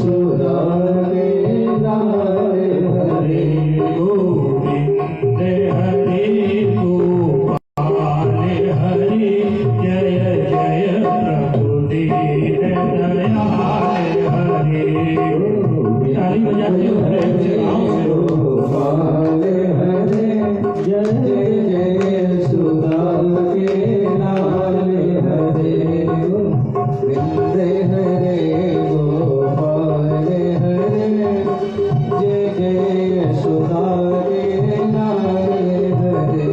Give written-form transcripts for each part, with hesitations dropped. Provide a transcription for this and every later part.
यशोदा के लाल हरे गोविंद हरे गोपाल हरे जय जय प्रभु दीन दयाल हरे ताली बजाते हो गोपाल हरे जय जय यशोदा के लाल हरे गोविंद हरे गोपाल हरे जय जय यशोदा के लाल हरे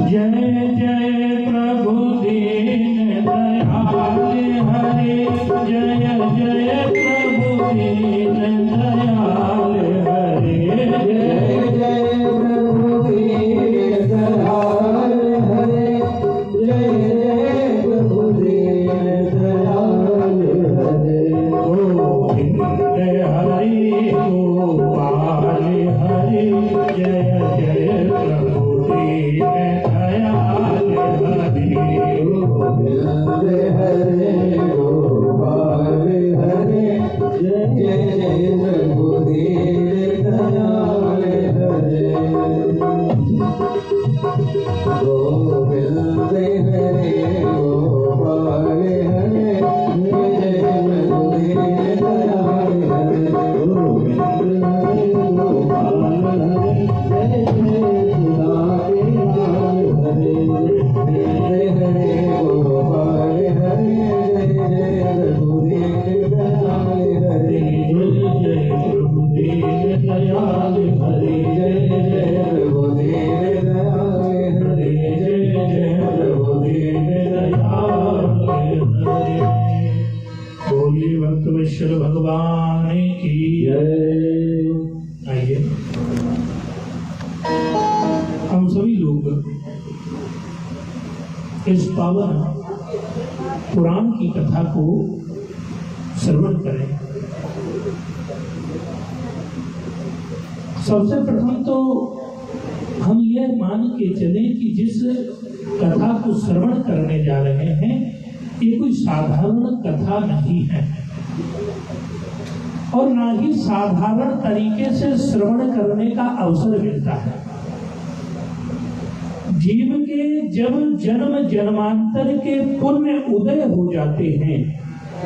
जय जय प्रभु दीन दयाल हरे जय जय प्रभु दीन दयाल हरे जय जय प्रभु दीन दयाल हरे जय जय प्रभु दीन दयाल हरे गोविंद हरि गोपाल हरे जय जय प्रभु दीन दयाल हरे गोविंद हरे गोपाल हरे जय जय प्रभु दीन दयाल हरे गोविंद हरे गोपाल हरे जय जय प्रभु दीन दयाल हरे गोविंद हरे गोपाल हरे जय जय सुधा के लाल हरे हरे हरे गोपाल हरे जय जय प्रभु दीन दयाल हरे जय प्रभु दीन दयाल हरे जय जय प्रभु दीन दयाल हरे जय जय प्रभु दीन दयाल हरे बोलिए भक्तवत्सल भगवान की जय। आइए हम सभी लोग इस पावन पुराण की कथा को श्रवण करें। सबसे प्रथम तो हम यह मान के चले कि जिस कथा को श्रवण करने जा रहे हैं ये कोई साधारण कथा नहीं है और ना ही साधारण तरीके से श्रवण करने का अवसर मिलता है। जीव के जब जन्म जन्मांतर के पुण्य उदय हो जाते हैं,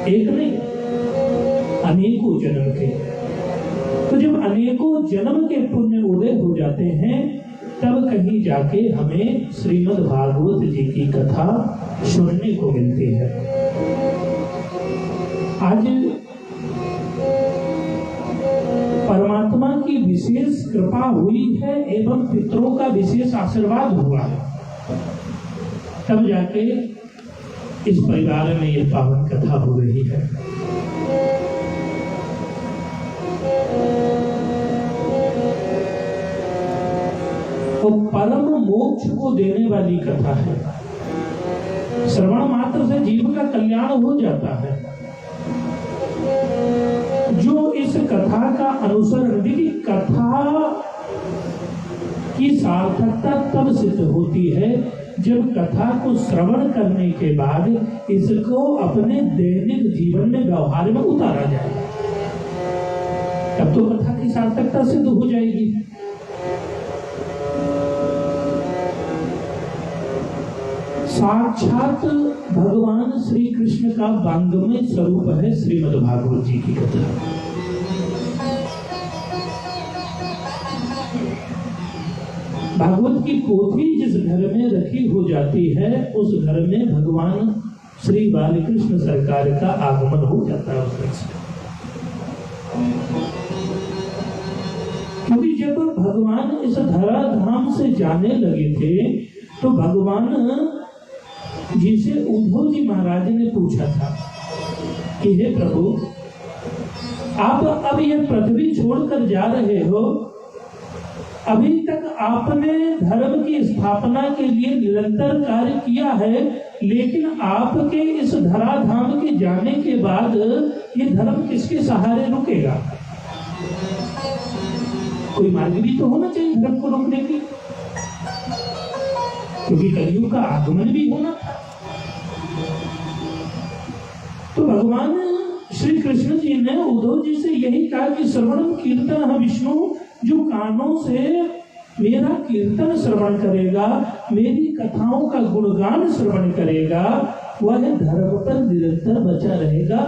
एक नहीं अनेकों जन्म के, तो जब अनेकों जन्म के पुण्य उदय हो जाते हैं तब कहीं जाके हमें श्रीमद् भागवत जी की कथा सुनने को मिलती है। आज परमात्मा की विशेष कृपा हुई है एवं पितरों का विशेष आशीर्वाद हुआ है, तब जाके इस परिवार में ये पावन कथा हो रही है। वो परम मोक्ष को देने वाली कथा है। श्रवण मात्र से जीव का कल्याण हो जाता है। जो इस कथा का अनुसरण, देखिए कथा की सार्थकता तब सिद्ध होती है जब कथा को श्रवण करने के बाद इसको अपने दैनिक जीवन में व्यवहार में उतारा जाए, तब तो कथा की सार्थकता सिद्ध हो जाएगी। साक्षात भगवान श्री कृष्ण का वांगमय स्वरूप है श्रीमद् भागवत जी की कथा। भागवत की पोथी जिस घर में रखी हो जाती है उस घर में भगवान श्री बालकृष्ण सरकार का आगमन हो जाता है। भगवान इस धराधाम से जाने लगे थे तो भगवान जी से उद्धव जी महाराज ने पूछा था कि हे प्रभु, आप अब यह पृथ्वी छोड़कर जा रहे हो, अभी तक आपने धर्म की स्थापना के लिए निरंतर कार्य किया है, लेकिन आपके इस धराधाम के जाने के बाद ये धर्म किसके सहारे रुकेगा? कोई मार्ग भी तो होना चाहिए धर्म को रोकने की, क्योंकि कलयुग का आगमन भी होना था। तो भगवान श्री कृष्ण जी ने उद्धव जी से यही कहा कि श्रवणम कीर्तन विष्णु, जो कानों से मेरा कीर्तन श्रवण करेगा, मेरी कथाओं का गुणगान श्रवण करेगा, वह धर्म पर निरंतर बचा रहेगा।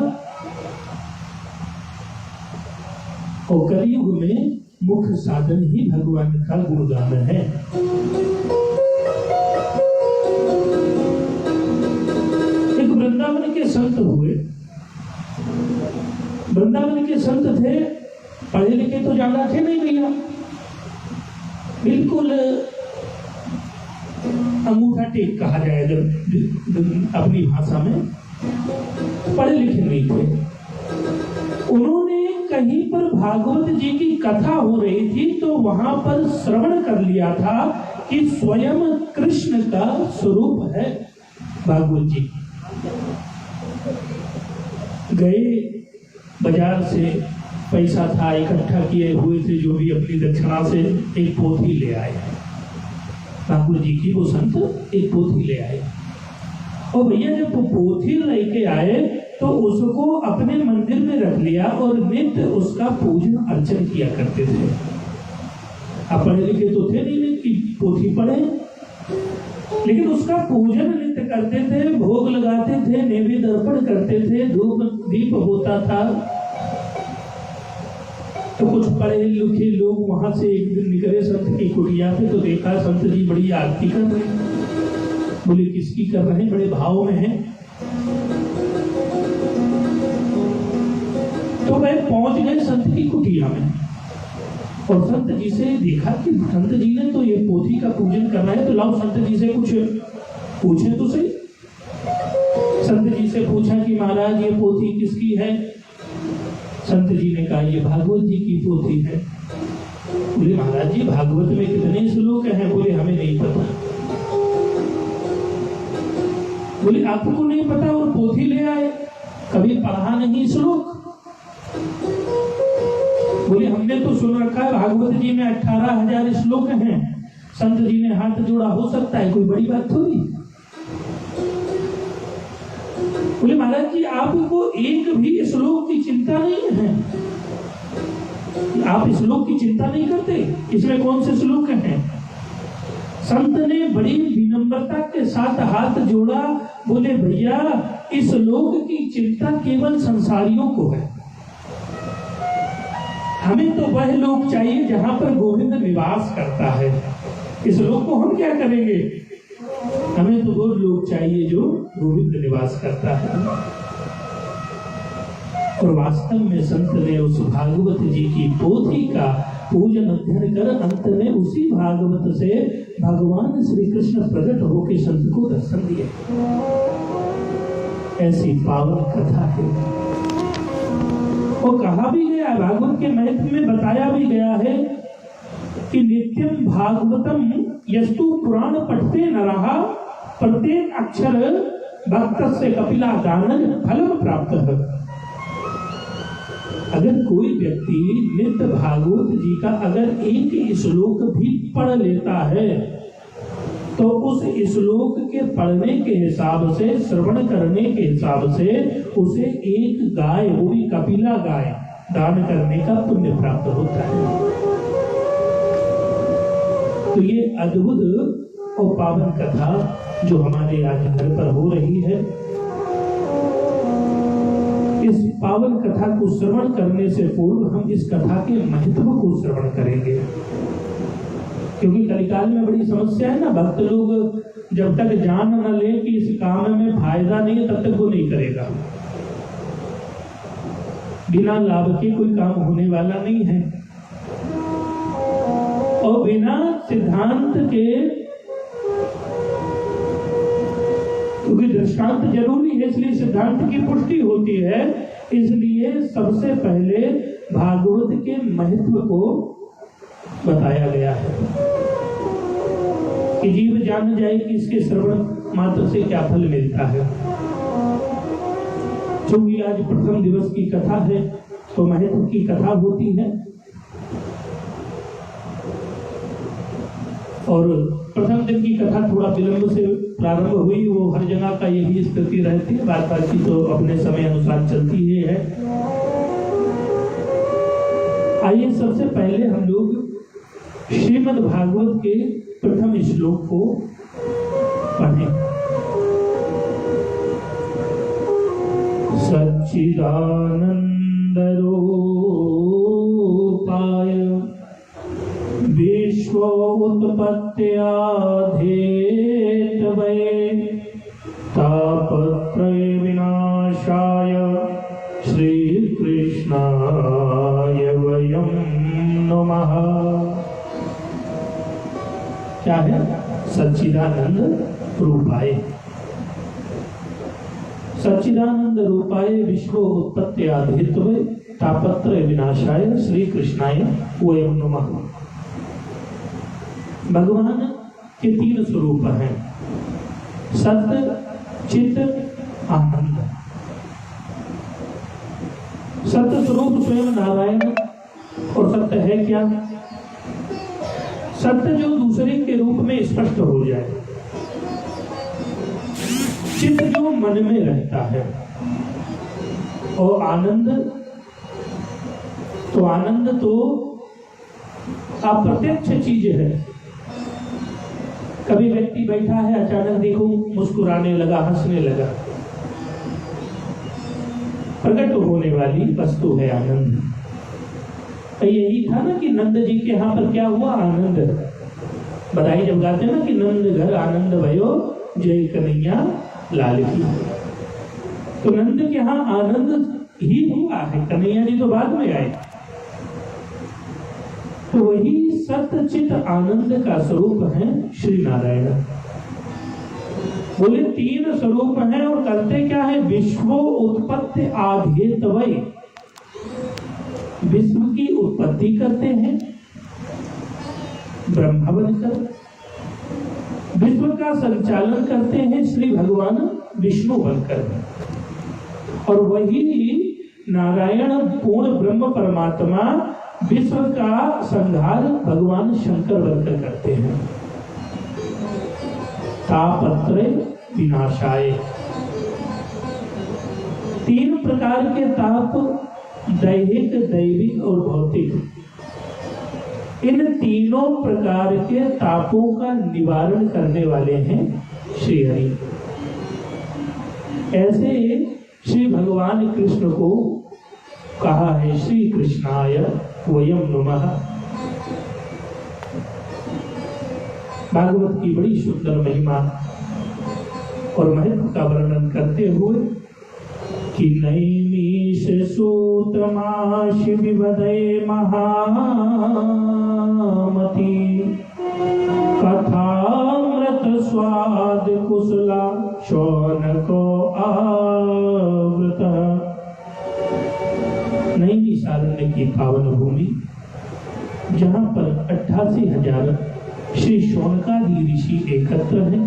और कलयुग में मुख्य साधन ही भगवान का गुणगान है। एक वृंदावन के संत हुए, वृंदावन के संत थे, पढ़े लिखे तो ज्यादा थे नहीं भैया, बिल्कुल अंगूठा टेक कहा जाए अगर अपनी भाषा में, पढ़े लिखे नहीं थे। उन्होंने कहीं पर भागवत जी की कथा हो रही थी तो वहां पर श्रवण कर लिया था कि स्वयं कृष्ण का स्वरूप है भागवत जी। गए बाजार से, पैसा था इकट्ठा किए हुए थे, जो भी अपनी दक्षिणा से एक पोथी ले आए ठाकुर जी की। वो संत एक पोथी ले आए, और भैया जब वो पोथी लेके आए तो उसको अपने मंदिर में रख लिया और नित्य उसका पूजन अर्चन किया करते थे। अब पढ़े लिखे तो थे नहीं कि पोथी पढ़े, लेकिन उसका पूजन नित्य करते थे, भोग लगाते थे, नैवेद्य अर्पण करते थे, धूप दीप होता था। तो कुछ पढ़े लिखे लोग वहां से एक दिन निकले संत की कुटिया पे, तो देखा संत जी बड़ी आरती कर रहे। बोले किसकी कर रहे हैं? बड़े भाव में हैं। तो वह पहुंच गए संत की कुटिया में, और संत जी से देखा कि संत जी ने तो ये पोथी का पूजन करना है, तो लाओ संत जी से कुछ पूछे तो सही। संत जी से पूछा कि महाराज ये पोथी किसकी है? संत जी ने कहा ये भागवत जी की पोथी है। बोले महाराज जी भागवत में कितने श्लोक हैं? बोले हमें नहीं पता। बोले आपको नहीं पता और पोथी ले आए, कभी पढ़ा नहीं श्लोक? बोले हमने तो सुन रखा है भागवत जी में 18,000 श्लोक हैं। संत जी ने हाथ जोड़ा, हो सकता है कोई बड़ी बात थोड़ी। बोले महाराज जी आपको एक भी श्लोक की चिंता नहीं है? आप श्लोक की चिंता नहीं करते? इसमें कौन से श्लोक हैं? संत ने बड़ी विनम्रता के साथ हाथ जोड़ा। बोले भैया इस श्लोक की चिंता केवल संसारियों को है, हमें तो वह लोक चाहिए जहां पर गोविंद निवास करता है। इस लोक को हम क्या करेंगे? हमें तो वो लोक चाहिए जो गोविंद निवास करता है। और वास्तव में संत ने उस भागवत जी की पोथी का पूजन अध्ययन कर अंत में उसी भागवत से भगवान श्री कृष्ण प्रकट होकर संत को दर्शन दिए। ऐसी पावन कथा है। और कहा भी गया, भागवत के महत्व में बताया भी गया है कि नित्यम भागवतम यस्तु पुराण पठते नरहा प्रत्येक अक्षर भक्त से कपिला दानन फलम प्राप्त है। अगर कोई व्यक्ति नित्य भागवत जी का अगर एक श्लोक भी पढ़ लेता है तो उस श्लोक के पढ़ने के हिसाब से, श्रवण करने के हिसाब से उसे एक गाय, वो भी कपिला गाय, दान करने का पुण्य प्राप्त होता है। तो ये अद्भुत और पावन कथा जो हमारे आज घर पर हो रही है, इस पावन कथा को श्रवण करने से पूर्व हम इस कथा के महत्व को श्रवण करेंगे, क्योंकि कलिकाल में बड़ी समस्या है ना। भक्त लोग जब तक जान न ले कि इस काम में फायदा नहीं है तब तक वो नहीं करेगा। बिना लाभ के कोई काम होने वाला नहीं है। और बिना सिद्धांत के, क्योंकि दृष्टांत जरूरी है इसलिए सिद्धांत की पुष्टि होती है, इसलिए सबसे पहले भागवत के महत्व को बताया गया है कि जीव जान जाए कि इसके श्रवण मात्र से क्या फल मिलता है। क्योंकि आज प्रथम दिवस की कथा है तो महत्व की कथा होती है, और प्रथम दिन की कथा थोड़ा विलंब से प्रारंभ हुई, वो हर जगह का यही स्थिति रहती है, बात बात की तो अपने समय अनुसार चलती ही है। आइए सबसे पहले हम लोग श्रीमद् भागवत के प्रथम श्लोक को पढ़ें। सच्चिदानंद रूपाय विश्वोत्पत्त्याधेतवे तापत्रय विनाशाय श्रीकृष्णाय वयं नमः। क्या है? सच्चिदानंद रूपाय, सच्चिदानंद रूपाय विश्व उत्पत्ति आधेतवे तापत्रय विनाशाय श्री कृष्णाय वयं नमः। भगवान के तीन स्वरूप हैं, सत्य, चित, आनंद। सत्य स्वरूप स्वयं नारायण, और सत्य है क्या? सत्य जो दूसरे के रूप में स्पष्ट हो जाए, चित्त जो मन में रहता है, और आनंद तो अप्रत्यक्ष चीज है। कभी व्यक्ति बैठा है, अचानक देखो मुस्कुराने लगा, हंसने लगा, प्रकट होने वाली वस्तु है आनंद। तो यही था ना कि नंद जी के यहाँ पर क्या हुआ? आनंद। बधाई जब गाते ना कि नंद घर आनंद भयो जय कन्हैया लाल की, तो नंद के यहाँ आनंद ही हुआ है, कन्हैया जी तो बाद में आए। तो वही सत्य चित आनंद का स्वरूप है श्री नारायण। बोले तीन स्वरूप हैं और करते क्या है? विश्व उत्पत्ति आधेतवे, विश्व की उत्पत्ति करते हैं ब्रह्मा बनकर, विश्व का संचालन करते हैं श्री भगवान विष्णु बनकर, और वही नारायण पूर्ण ब्रह्म परमात्मा विश्व का संहार भगवान शंकर बनकर करते हैं। तापत्रय विनाशाय, तीन प्रकार के ताप, दैहिक, दैविक और भौतिक, इन तीनों प्रकार के तापों का निवारण करने वाले हैं श्री हरि। ऐसे श्री भगवान कृष्ण को कहा है श्री कृष्णाय वयं नमः। भागवत की बड़ी सुंदर महिमा और महत्व का वर्णन करते हुए कि नैमिष सूत्रमाशि विवदे महामति कथामृत स्वाद कुशला शौनको आवृत। नैमिषारण्य की पावन भूमि, जहाँ पर 88,000 श्री शौनकादि ऋषि एकत्र हैं,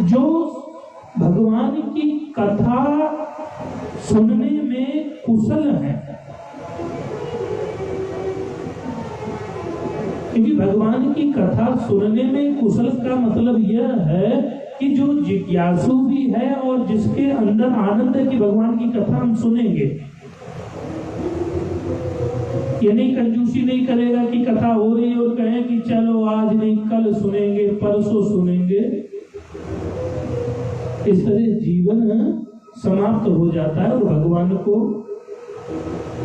जो भगवान की कथा सुनने में कुशल है। क्योंकि भगवान की कथा सुनने में कुशल का मतलब यह है कि जो जिज्ञासु भी है और जिसके अंदर आनंद है कि भगवान की कथा हम सुनेंगे। ये नहीं, कंजूसी नहीं करेगा कि कथा हो रही है और कहे कि चलो आज नहीं कल सुनेंगे, परसों सुनेंगे। इस तरह जीवन समाप्त हो जाता है और भगवान को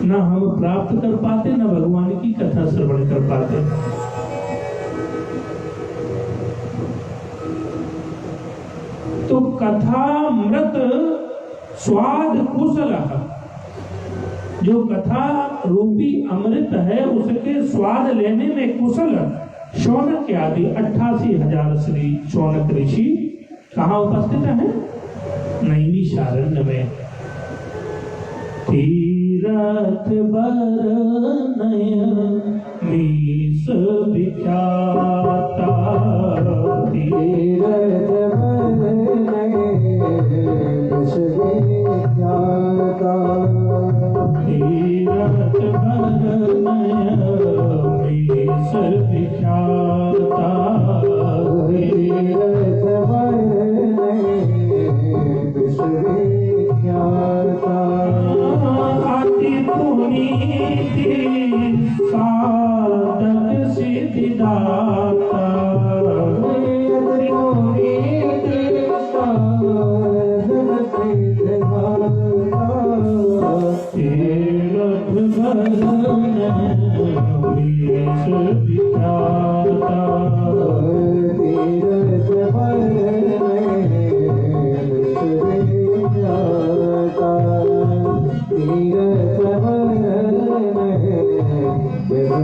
ना हम प्राप्त कर पाते, ना भगवान की कथा श्रवण कर पाते। तो कथा मृत स्वाद कुशल, जो कथा रूपी अमृत है उसके स्वाद लेने में कुशल शौनक आदि 88,000 श्री शौनक ऋषि कहाँ उपस्थित है? नैमिषारण्य में। तीरथ बरनय मीस विख्याता, तीरथ बरनय मीस विख्याता, तीरथ बरनय मीस विख्याता, तीरथ बरनय मीस विख्याता। अति पुनीति साधक सिद्धिदाता, अति पुनीति साधक सिद्धिदाता, तीरथ बरनय मीस विख्याता, तीरथ बरनय मीस विख्याता, तीरथ बरनय मीस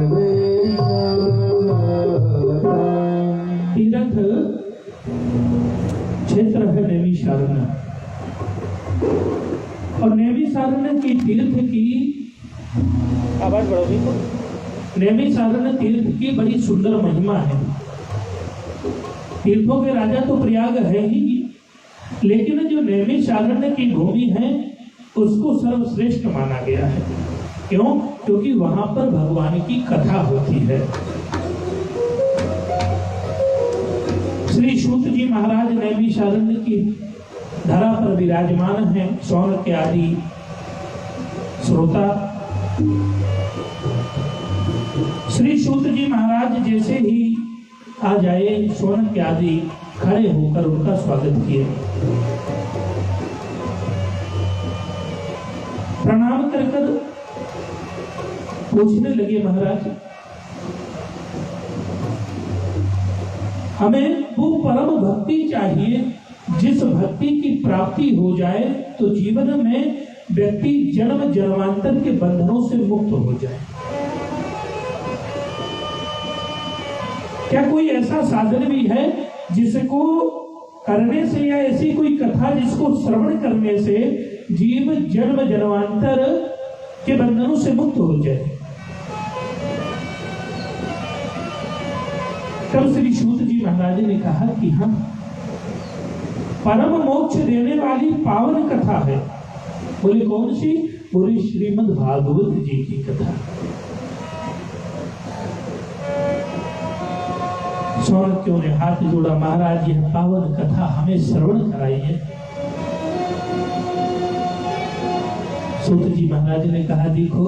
विख्याता। तीरथ क्षेत्र है नैमिषारण्य, और नैमिषारण्य की तीर्थ की आवाज बढ़ोगी तो नैमिषारण्य तीर्थ की बड़ी सुंदर महिमा है। तीर्थों के राजा तो प्रयाग है ही, लेकिन जो नैमिषारण्य की भूमि है उसको सर्वश्रेष्ठ माना गया है। क्यों? क्योंकि वहां पर भगवान की कथा होती है। श्री सूत जी महाराज नैमिषारण्य की धरा पर विराजमान हैं, शौनक आदि श्रोता। श्री सूत जी महाराज जैसे ही आ जाए, शौनक आदि खड़े होकर उनका स्वागत किए, प्रणाम कर कर पूछने लगे, महाराज हमें वो परम भक्ति चाहिए जिस भक्ति की प्राप्ति हो जाए तो जीवन में व्यक्ति जन्म जन्मांतर के बंधनों से मुक्त हो जाए। क्या कोई ऐसा साधन भी है जिसको करने से, या ऐसी कोई कथा जिसको श्रवण करने से जीव जन्म जन्मांतर के बंधनों से मुक्त हो जाए? तब श्री सूत जी महाराज ने कहा कि हाँ, परम मोक्ष देने वाली पावन कथा है। बोले कौन सी? बोले श्रीमद् भागवत जी की कथा। शौनकियों ने हाथ जोड़ा, महाराज यह पावन कथा हमें श्रवण कराइए। सूत जी महाराज ने कहा, देखो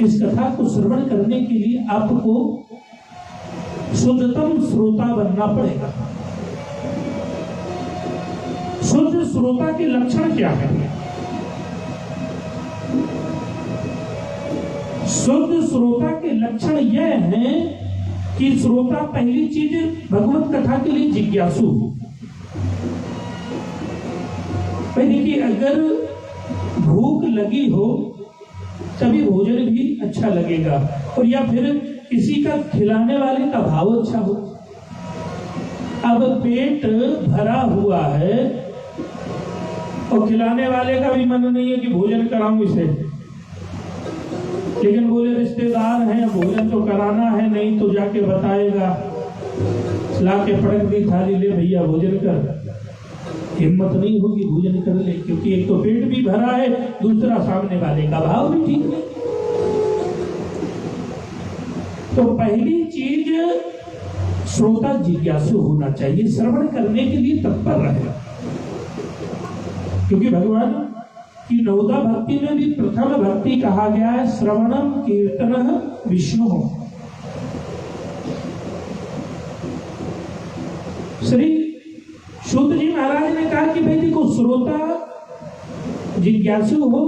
इस कथा को श्रवण करने के लिए आपको शुद्धतम श्रोता बनना पड़ेगा। शुद्ध श्रोता के लक्षण क्या है? शुद्ध श्रोता के लक्षण यह है कि श्रोता पहली चीज भगवत कथा के लिए जिज्ञासु हो। देखिए, अगर भूख लगी हो तभी भोजन भी अच्छा लगेगा, और या फिर किसी का खिलाने वाले का भाव अच्छा हो। अब पेट भरा हुआ है और खिलाने वाले का भी मन नहीं है कि भोजन कराऊं इसे, लेकिन बोले रिश्तेदार हैं, भोजन तो कराना है, नहीं तो जाके बताएगा, लाके पटक दी थाली, ले भैया भोजन कर। हिम्मत नहीं होगी भोजन कर ले, क्योंकि एक तो पेट भी भरा है, दूसरा सामने वाले का भाव भी ठीक नहीं। तो पहली चीज श्रोता जिज्ञासु होना चाहिए, श्रवण करने के लिए तत्पर रहेगा। क्योंकि भगवान की नवदा भक्ति में भी प्रथम भक्ति कहा गया है श्रवणम कीर्तन विष्णु। श्री सूत जी महाराज ने कहा कि भाई देखो, श्रोता जिज्ञासु हो,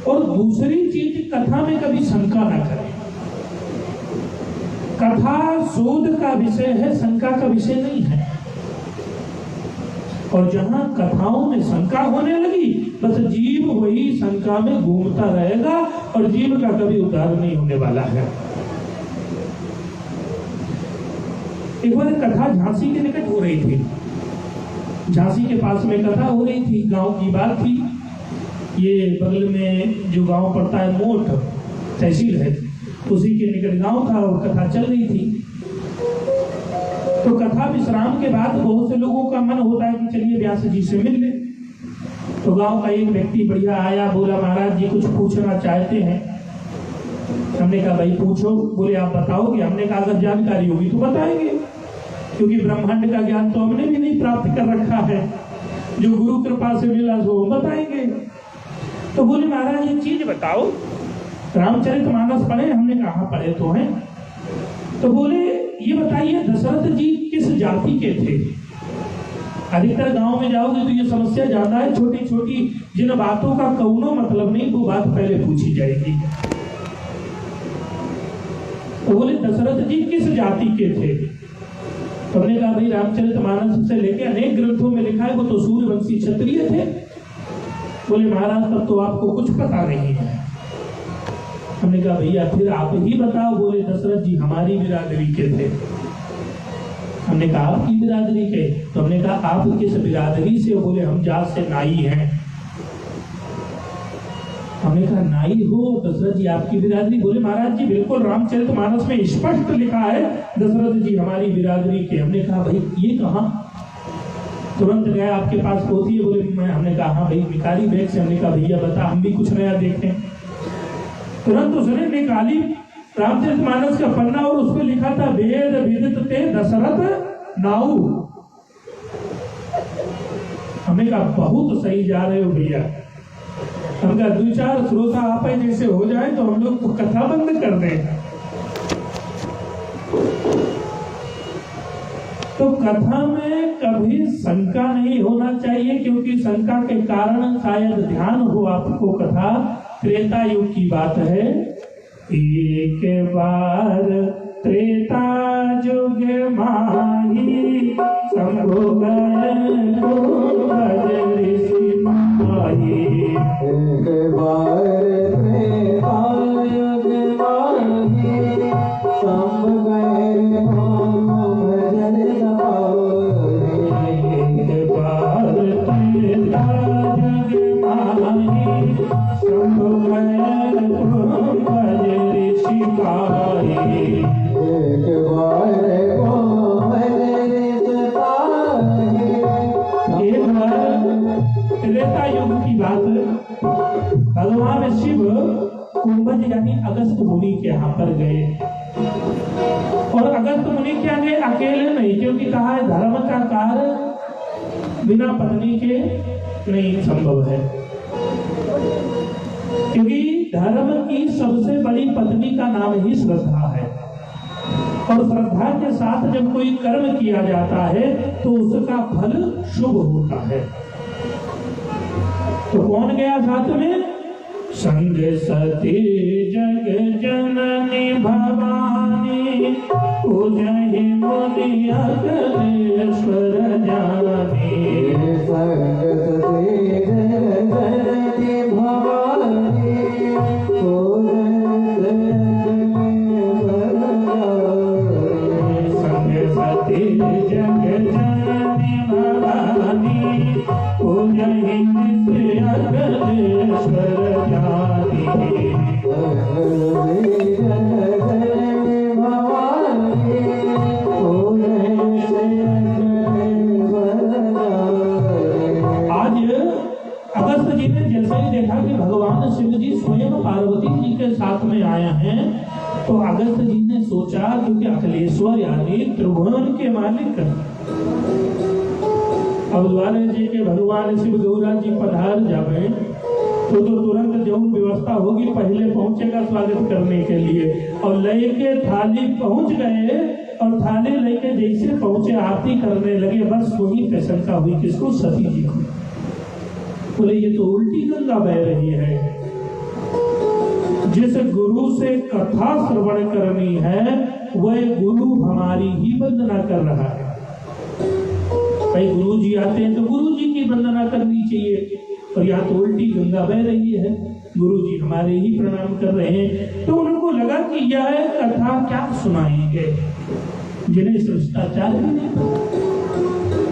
और दूसरी चीज कथा में कभी शंका ना करे। कथा शोध का विषय है, शंका का विषय नहीं है। और जहां कथाओं में शंका होने लगी, बस जीव वही शंका में घूमता रहेगा और जीव का कभी उद्धार नहीं होने वाला है। एक बार कथा झांसी के निकट हो रही थी। झांसी के पास में कथा हो रही थी, गांव की बात थी। ये बगल में जो गांव पड़ता है मोठ तहसील है, उसी के निकट गांव था और कथा चल रही थी। तो कथा विश्राम के बाद बहुत से लोगों का मन होता है कि चलिए व्यास जी से मिल ले। तो गांव का एक व्यक्ति बढ़िया आया, बोला महाराज जी कुछ पूछना चाहते हैं। हमने कहा भाई पूछो। बोले आप बताओगे? हमने कहा अगर जानकारी होगी तो बताएंगे, क्योंकि ब्रह्मांड का ज्ञान तो हमने भी नहीं प्राप्त कर रखा है, जो गुरु कृपा से मिला वो बताएंगे। तो बोले महाराज एक चीज बताओ, रामचरितमानस पढ़े? हमने कहा पढ़े तो हैं। तो बोले ये बताइए दशरथ जी किस जाति के थे? अधिकतर गांव में जाओगे तो ये समस्या ज्यादा है, छोटी छोटी जिन बातों का कौनो मतलब नहीं वो बात पहले पूछी जाएगी। तो बोले दशरथ जी किस जाति के थे? तो हमने कहा भाई रामचरितमानस से लेके अनेक ग्रंथों में लिखा है वो तो सूर्यवंशी क्षत्रिय थे। बोले महाराज तब तो आपको कुछ पता नहीं है। हमने कहा भैया फिर आप ही बताओ। बोले दशरथ जी हमारी बिरादरी के थे। हमने कहा आपकी बिरादरी के? तो हमने कहा आप किस बिरादरी से? बोले हम जात से नाई हैं। हमने कहा नाई हो दशरथ जी आपकी बिरादरी? बोले महाराज जी बिल्कुल रामचरितमानस में स्पष्ट लिखा है दशरथ जी हमारी बिरादरी के। हमने कहा भाई ये कहाँ? तुरंत गया आपके पास पोथी है? बोले मैं। हमने कहा हाँ भाई भिखारी बैग से। हमने कहा भैया बता हम भी कुछ नया देखें। तुरंत उसने निकाली रामचरितमानस का पन्ना और उस पर लिखा था वेद विदित ते दशरथ नाऊ। हमने कहा बहुत सही जा रहे हो भैया। हम कहा दो चार श्रोता आप जैसे हो जाए तो हम लोग कथा बंद कर दें। तो कथा में कभी शंका नहीं होना चाहिए, क्योंकि शंका के कारण शायद ध्यान हो आपको। कथा त्रेता युग की बात है। एक बार त्रेता युग माही शंभु गए ऋषि माही। एक बार त्रेता युग माही शंभु गए त्रेता युग की बात। भगवान शिव कुंभज यानी अगस्त मुनि के यहाँ पर गए, और अगस्त मुनि क्या गए अकेले नहीं, क्योंकि कहा है धर्म का कार्य बिना पत्नी के नहीं संभव है। क्योंकि धर्म की सबसे बड़ी पत्नी का नाम ही श्रद्धा है, और श्रद्धा के साथ जब कोई कर्म किया जाता है तो उसका फल शुभ होता है। तो कौन गया साथ में? संग सती जग जननी भवानी पूजहि मुनि अखिलेश्वर जानी। संग सती जग जननी भवानी संग सती जग जननी भवानी पूजहि अखिलेश्वर जानी। आज अगस्त जी ने जैसे ही देखा कि भगवान शिव जी स्वयं पार्वती जी के साथ में आए हैं, तो अगस्त जी ने सोचा क्योंकि अखिलेश्वर यानी त्रिभुवन के मालिक अब द्वारे जी के भगवान शिव गौरा जी पधार जावे तो तुरंत जो व्यवस्था होगी पहले पहुंचेगा स्वागत करने के लिए, और लेके थाली पहुंच गए और थाली लेके जैसे पहुंचे आरती करने लगे, बस वही पे शंका हुई किसको? सती जी को। बोले ये तो उल्टी गंगा बह रही है। जिस गुरु से कथा श्रवण करनी है वह गुरु हमारी ही वंदना कर रहा है। भाई गुरु जी आते हैं तो गुरु जी की वंदना करनी चाहिए, और यहाँ तो उल्टी गंगा बह रही है, गुरु जी हमारे ही प्रणाम कर रहे हैं। तो उनको लगा कि यह कथा क्या सुनाएंगे जिन्हें शिष्टाचार ही नहीं,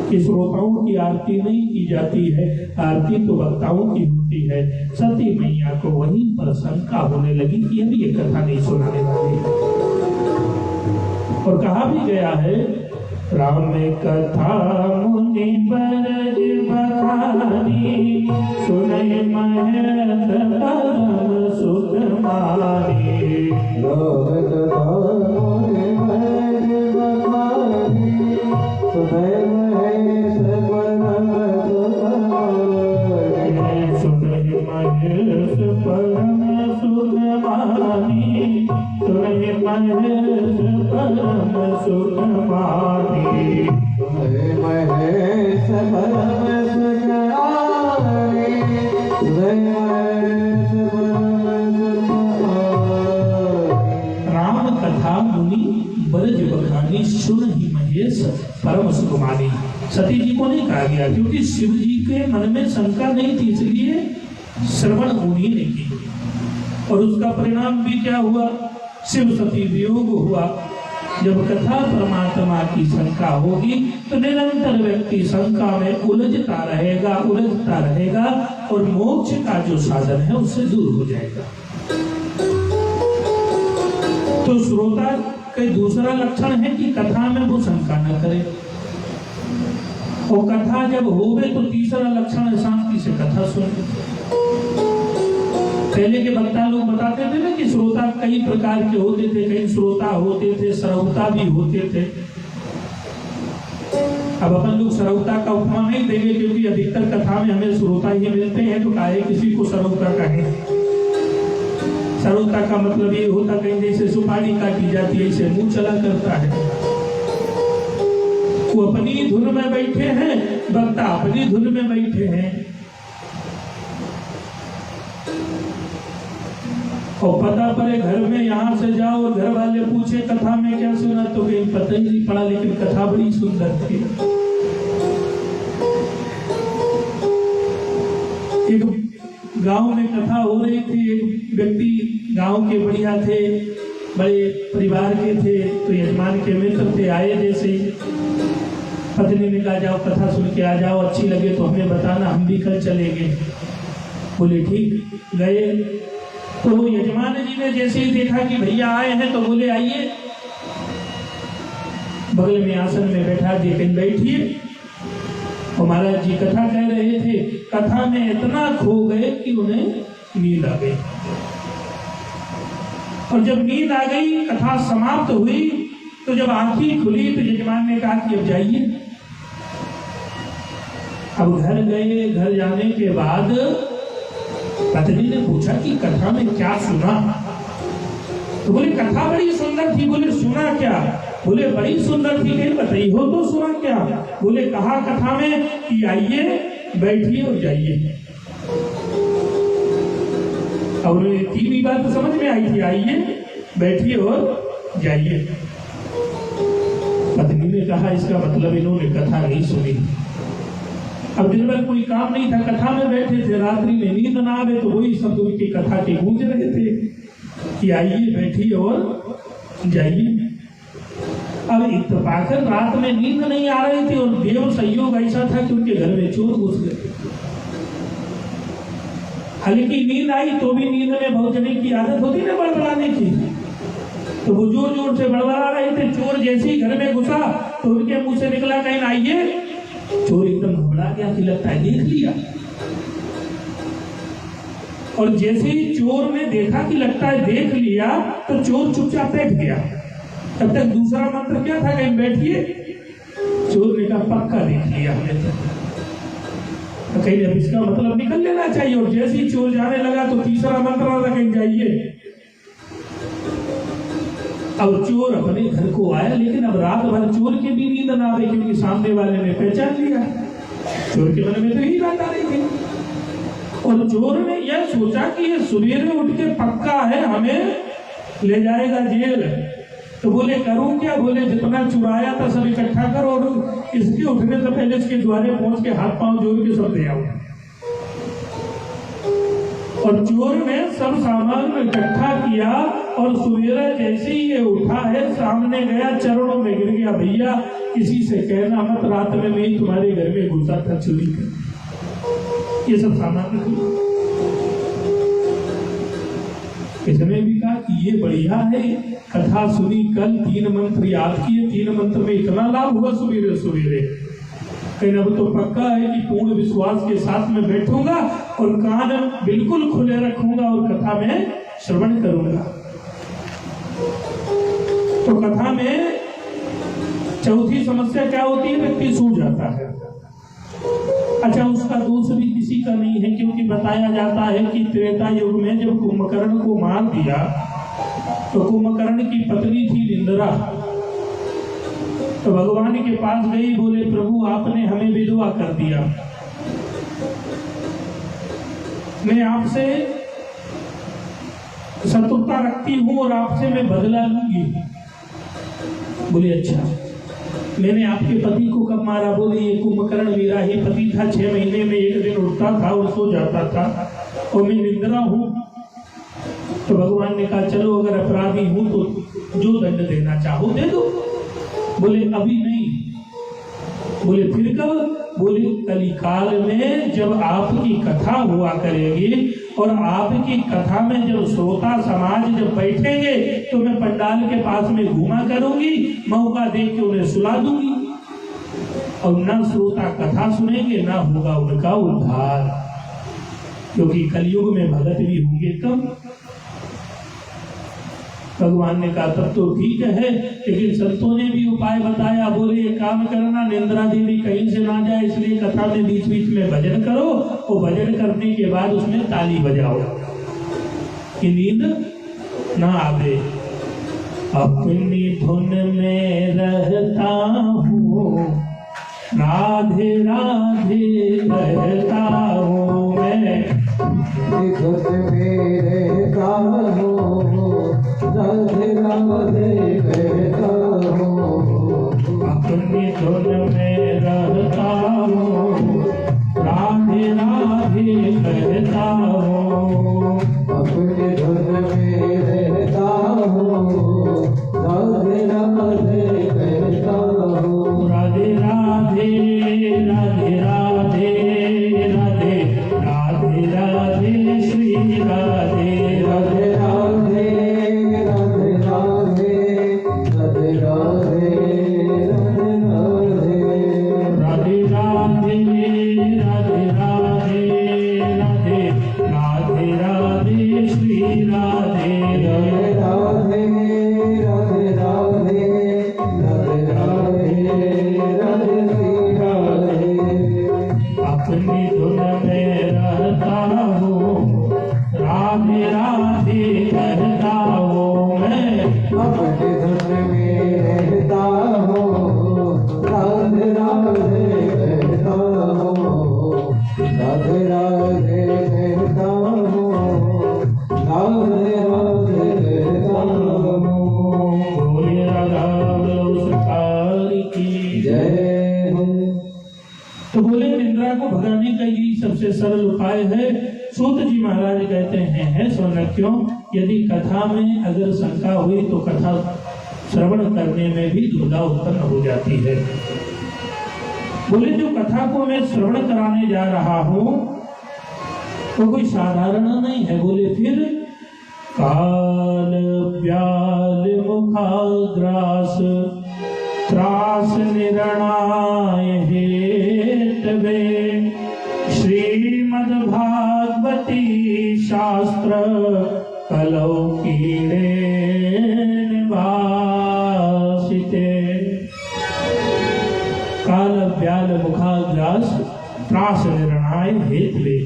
कि श्रोताओं की आरती नहीं की जाती है, आरती तो वक्ताओं की होती है। सती मैया को वहीं पर शंका होने लगी कि अभी ये कथा नहीं सुनाने वाली। और कहा भी गया है, राम कथा मुनि बरज बखानी, सुनय महत परम सुख मानी। राम कथा मुनि बरज बखानी, सुनय महत परम सुख मानी। सुनय महत परम सुख मानी, सुनय महत परम सुख मानी। महेश परम सुख मानी, राम कथा मुनि बरज बखानी, सुन ही महेश परम सुख मानी। सती जी को नहीं कहा गया क्योंकि शिव जी के मन में शंका नहीं थी, इसलिए श्रवण उन्हीं ने की, और उसका परिणाम भी क्या हुआ, शिव सती वियोग हुआ। जब कथा परमात्मा की शंका होगी तो निरंतर व्यक्ति शंका में उलझता रहेगा और मोक्ष का जो साधन है उससे दूर हो जाएगा। तो श्रोता का दूसरा लक्षण है कि कथा में वो शंका न करे, और कथा जब होवे तो तीसरा लक्षण है शांति से कथा सुने। पहले के वक्ता लोग बताते थे ना कि श्रोता कई प्रकार के होते थे, कई श्रोता होते थे, श्रोता भी होते थे। अब अपन लोग श्रोता का उपमा नहीं देंगे क्योंकि अधिकतर कथा में हमें श्रोता ही मिलते हैं, तो काहे किसी को श्रोता कहें। श्रोता का मतलब ये होता कहीं जैसे सुपारी काटी जाती है, इसे मुंह चला करता है। वो अपनी धुन में बैठे हैं, वक्ता अपनी धुन में बैठे हैं, और पता पड़े घर में यहाँ से जाओ और घर वाले पूछे कथा में क्या सुना, तो कहीं पता ही नहीं पड़ा, लेकिन कथा बड़ी सुंदर थी। एक गांव में कथा हो रही थी, एक व्यक्ति गांव के बढ़िया थे, बड़े परिवार के थे, तो यजमान के मित्र थे, आए जैसे ही पत्नी ने कहा जाओ कथा सुन के आ जाओ, अच्छी लगे तो हमें बताना, हम भी कल चलेंगे। बोले ठीक, गए। तो यजमान जी ने जैसे ही देखा कि भैया आए हैं तो बोले आइए, बगल में आसन में बैठा दिए, कहीं बैठिए। और महाराज जी कथा कह रहे थे, कथा में इतना खो गए कि उन्हें नींद आ गई, और जब नींद आ गई कथा समाप्त हुई, तो जब आंखें खुली तो यजमान ने कहा कि अब जाइए। अब घर गए, घर जाने के बाद पत्नी ने पूछा कि कथा में क्या सुना, तो बोले कथा बड़ी सुंदर थी। बोले सुना क्या? बोले बड़ी सुंदर थी, नहीं बताइए हो तो सुना क्या? बोले कहा कथा में कि आइए बैठिए और जाइए। और उन्हें तीन बात तो समझ में आई थी, आइए बैठिए और जाइए। पत्नी ने कहा इसका मतलब इन्होंने कथा नहीं सुनी। अब दिन भर कोई काम नहीं था, कथा में बैठे थे, रात्रि में नींद ना आवे तो वही शब्द उनकी कथा के गूंज रहे थे कि आइए बैठिए और जाइए। अब इत्तेफाकन रात में नींद नहीं आ रही थी, और देव संयोग ऐसा था कि उनके घर में चोर घुस गए। हल्की नींद आई तो भी नींद में भौंकने की आदत होती ना बड़बड़ाने की, तो वो जोर जोर से बड़बड़ा रहे थे। चोर जैसे ही घर में घुसा तो उनके मुंह से निकला कहीं आइए। चोर एकदम घबरा गया कि लगता है देख लिया, और जैसे ही चोर ने देखा कि लगता है देख लिया तो चोर चुपचाप बैठ गया। तब तक दूसरा मंत्र क्या था, कहीं बैठिए। चोर ने कहा पक्का देख लिया हमने, तो कहीं अब इसका मतलब निकल लेना चाहिए। और जैसे ही चोर जाने लगा तो तीसरा मंत्र आता कहीं जाइए। अब चोर अपने घर को आया, लेकिन अब रात भर चोर के भी नींद ना आवे क्योंकि सामने वाले ने पहचान लिया। चोर के मन में तो यही बात आ रही थी, और चोर ने यह सोचा कि ये सवेरे उठ के पक्का है हमें ले जाएगा जेल, तो बोले करूं क्या? बोले जितना चुराया था सब इकट्ठा करो और इसके उठने से पहले इसके द्वारे पहुंच के हाथ पांव जोड़ के सब ले आओ। और चोर ने सब सामान इकट्ठा किया और सवेरे जैसे ही ये उठा है सामने गया, चरणों में गिर गया, भैया किसी से कहना मत, रात में मैं तुम्हारे घर में घुसा था चोरी कर। ये सब सामान इसने भी कहा कि ये बढ़िया है, कथा सुनी कल, 3 मंत्र याद किए, 3 मंत्र में इतना लाभ हुआ सवेरे सवेरे। अब तो पक्का है कि पूर्ण विश्वास के साथ में बैठूंगा और कान बिल्कुल खुले रखूंगा और कथा में श्रवण करूंगा। तो कथा में चौथी समस्या क्या होती है? व्यक्ति सो जाता है। अच्छा, उसका दोष भी किसी का नहीं है, क्योंकि बताया जाता है कि त्रेता युग में जब कुंभकर्ण को मार दिया तो कुंभकर्ण की पत्नी थी निंद्रा, तो भगवान के पास गई, बोले प्रभु आपने हमें विधवा कर दिया, मैं आपसे शत्रुता रखती हूं और आपसे मैं बदला लूंगी। बोले अच्छा, मैंने आपके पति को कब मारा? बोले ये कुंभकर्ण मेरा ही पति था, 6 महीने में 1 दिन उठता था और सो जाता था और मैं निंद्रा हूं। तो भगवान ने कहा चलो अगर अपराधी हूं तो जो दंड देना चाहो दे दो। बोले अभी नहीं। बोले फिर कब? बोले कलिकाल में जब आपकी कथा हुआ करेगी और आपकी कथा में जब श्रोता समाज जब बैठेंगे तो मैं पंडाल के पास में घूमा करूंगी, मौका देख के उन्हें सुला दूंगी और न श्रोता कथा सुनेंगे ना होगा उनका उद्धार, क्योंकि कलयुग में भगत भी होंगे कम। भगवान ने कहा तब तो ठीक है, लेकिन संतों ने भी उपाय बताया। बोले ये काम करना, निंद्रा देवी कहीं से ना जाए, इसलिए कथा में बीच बीच में भजन करो और भजन करने के बाद उसमें ताली बजाओ कि नींद ना आवे। अपनी धुन में रहता हूँ, राधे राधे कहता हूँ मैं, धुन में रहता हूँ, राधे राधे कहता हूँ। अपनी धुन में रहता हूँ, राधे राधे कहता हूँ। अपनी धुन में रहता हूँ, राधे राधे कहता हूँ। राधे राधे राधे राधे राधे राधे राधे श्री राधे राधे राधे राधे राधे राधे राधे राधे राधे राधे राधे राधे राधे श्री राधे राधे राधे राधे राधे राधे राधे श्री राधे। अपनी धुन में रहता हूँ, राधे राधे कहता हूँ मैं। अपनी धुन में रहता हूँ, राधे राधे कहता हूँ, राधे राधे कहता हूँ, राधे राधे कहता हूँ। बोले राधा सरकार की जय। तो बोले निंद्रा को भगाने का यही सबसे सरल उपाय है। सूत जी महाराज कहते हैं सौनक्यों, यदि कथा में अगर शंका हुई तो कथा श्रवण करने में भी दुविधा उत्पन्न हो जाती है। बोले जो कथा को मैं श्रवण कराने जा रहा हूँ तो कोई साधारण नहीं है। बोले फिर काल व्याल मुखाग्रास त्रास निर्णाय हेतवे श्रीमद् भागवती शास्त्र कलौ कीड़े निवासिते। काल व्याल मुखाग्रास त्रास निर्णाय हेतवे।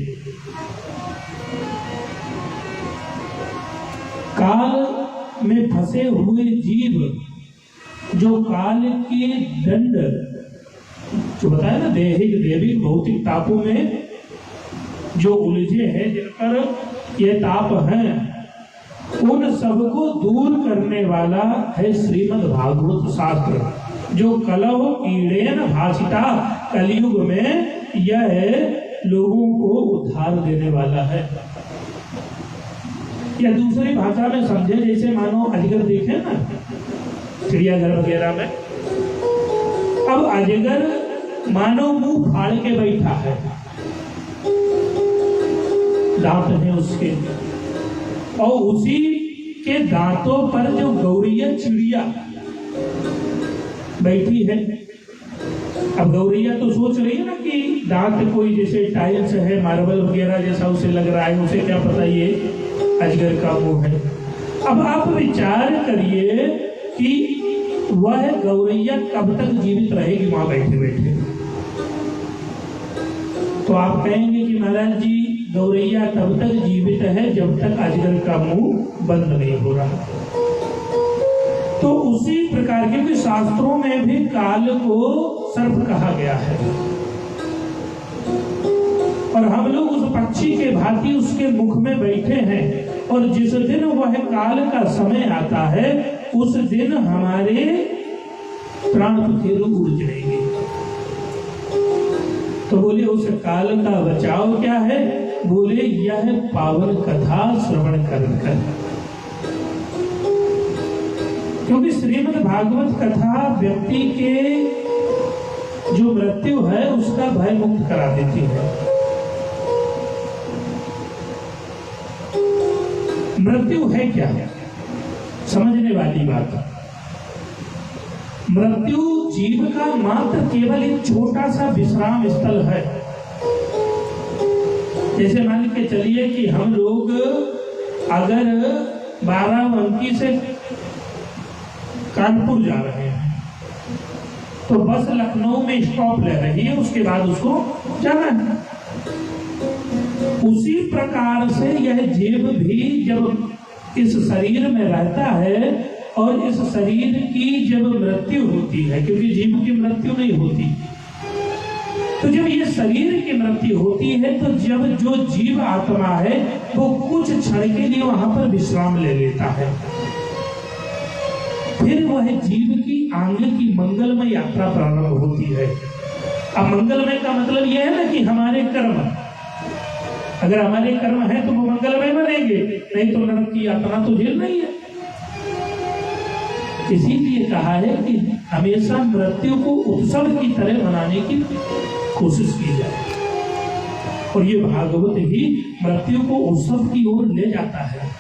काल में फंसे हुए जीव जो काल के दंड जो बताया ना, दैहिक दैविक भौतिक तापों में जो उलझे हैं, जिन पर ये ताप हैं, उन सबको दूर करने वाला है श्रीमद् भागवत शास्त्र, जो कलह कीड़ेन भाषिता, कलयुग में यह लोगों को उद्धार देने वाला है। या दूसरी भाषा में समझे, जैसे मानो अजगर देखे ना चिड़ियाघर वगैरह में, अब अजगर मानो मुंह फाड़ के बैठा है, दांत है उसके, और उसी के दांतों पर जो गौरैया चिड़िया बैठी है। अब गौरैया तो सोच रही है ना कि दांत कोई जैसे टाइल्स है, मार्बल वगैरह जैसा उसे लग रहा है, उसे क्या पता ये अजगर का मुंह है। अब आप विचार करिए कि वह गौरैया कब तक जीवित रहेगी वहां बैठे बैठे। तो आप कहेंगे कि महाराज जी गौरैया तब तक जीवित है जब तक अजगर का मुंह बंद नहीं हो रहा। तो उसी प्रकार के शास्त्रों में भी काल को सर्प कहा गया है, और हम लोग उस पक्षी के भांति उसके मुख में बैठे हैं, और जिस दिन वह काल का समय आता है उस दिन हमारे प्राण पखेरु उड़ जाएंगे। तो बोले उस काल का बचाव क्या है? बोले यह पावन कथा श्रवण कर, क्योंकि श्रीमद् भागवत कथा व्यक्ति के जो मृत्यु है उसका भय मुक्त करा देती है। मृत्यु है क्या? समझने वाली बात। मृत्यु जीव का मात्र केवल एक छोटा सा विश्राम स्थल है। जैसे मान के चलिए कि हम लोग अगर बाराबंकी से कानपुर जा रहे हैं तो बस लखनऊ में स्टॉप ले रही है, उसके बाद उसको जाना है। उसी प्रकार से यह जीव भी जब इस शरीर में रहता है और इस शरीर की जब मृत्यु होती है, क्योंकि जीव की मृत्यु नहीं होती, तो जब ये शरीर की मृत्यु होती है तो जब जो जीव आत्मा है वो कुछ क्षण के लिए वहां पर विश्राम ले लेता है। फिर वह जीव की आगे की मंगलमय यात्रा प्रारंभ होती है। अब मंगलमय का मतलब यह है ना कि हमारे कर्म, अगर हमारे कर्म है तो वो मंगलमय बनेंगे, नहीं तो नरक की यात्रा तो झेल नहीं है। इसीलिए कहा है कि हमेशा मृत्यु को उत्सव की तरह मनाने की कोशिश की जाए, और ये भागवत ही मृत्यु को उत्सव की ओर ले जाता है।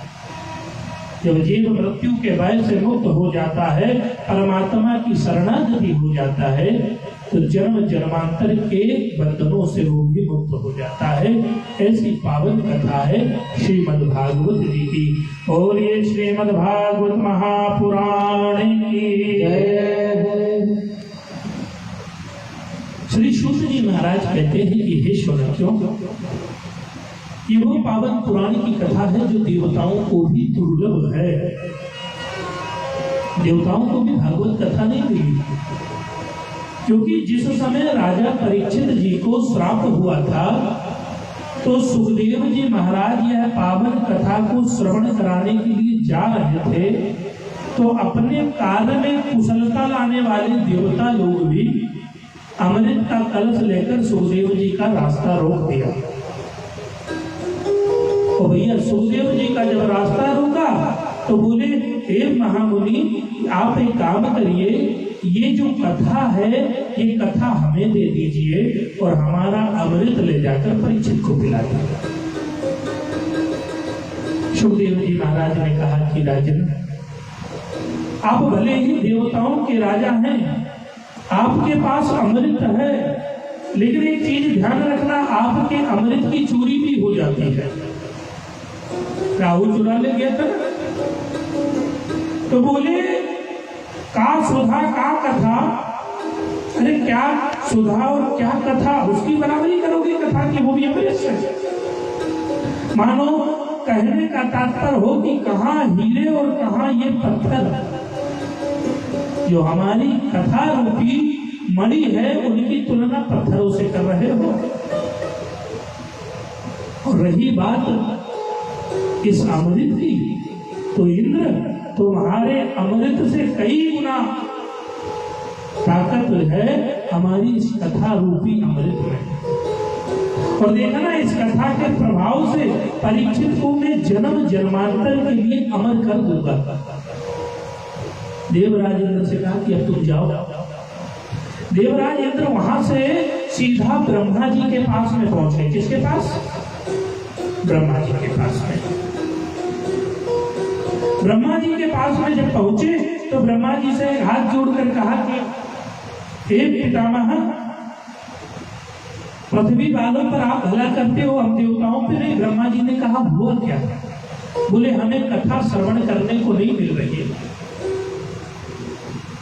जब जीव मृत्यु के भय से मुक्त हो जाता है, परमात्मा की शरणागति हो जाता है, तो जन्म जन्मांतर के बंधनों से वो भी मुक्त हो जाता है। ऐसी पावन कथा है श्रीमद् भागवत जी की। और ये श्रीमद् भागवत महापुराण की जय। श्री सूत जी महाराज कहते हैं कि हे शौनकियों, ये वो पावन पुराण की कथा है जो देवताओं को भी दुर्लभ है। देवताओं को भी भागवत कथा नहीं मिली, क्योंकि जिस समय राजा परीक्षित जी को श्राप हुआ था तो सुखदेव जी महाराज यह पावन कथा को श्रवण कराने के लिए जा रहे थे, तो अपने कार्य में कुशलता लाने वाले देवता लोग भी अमृत का कलश लेकर सुखदेव जी का रास्ता रोक दिया। तो भैया सुखदेव जी का जब रास्ता रोका तो बोले, हे महामुनि, आप एक काम करिए, ये जो कथा है ये कथा हमें दे दीजिए और हमारा अमृत ले जाकर परीक्षित को पिला दीजिए। सुखदेव जी महाराज ने कहा कि राजन, आप भले ही देवताओं के राजा हैं, आपके पास अमृत है, लेकिन एक चीज ध्यान रखना, आपके अमृत की चोरी भी हो जाती है। राहुल चुरा ले गया था, तो बोले का सुधा का कथा, अरे क्या सुधा और क्या कथा, उसकी बराबरी करोगे कथा की, वो भी अमृत है। मानो कहने का तात्पर्य हो कि कहाँ हीरे और कहाँ ये पत्थर, जो हमारी कथा रूपी मणि है उनकी तुलना पत्थरों से कर रहे हो। और रही बात इस अमृत की, तो तुम्हारे अमृत से कई गुना ताकत है हमारी इस कथा रूपी अमृत में। और देखा ना, इस कथा के प्रभाव से परीक्षित को मैं जन्म जन्मांतर के लिए अमर कर दूंगा। देवराज इंद्र से कहा कि अब तुम जाओ। देवराज इंद्र वहां से सीधा ब्रह्मा जी के पास में पहुंचे। किसके पास? ब्रह्मा जी के पास में। ब्रह्मा जी के पास में जब पहुंचे तो ब्रह्मा जी से हाथ जोड़कर कहा कि हे पितामह, पृथ्वी वालों पर आप भला करते हो, हम देवताओं पे नहीं। ब्रह्मा जी ने कहा हुआ क्या? बोले हमें कथा श्रवण करने को नहीं मिल रही है।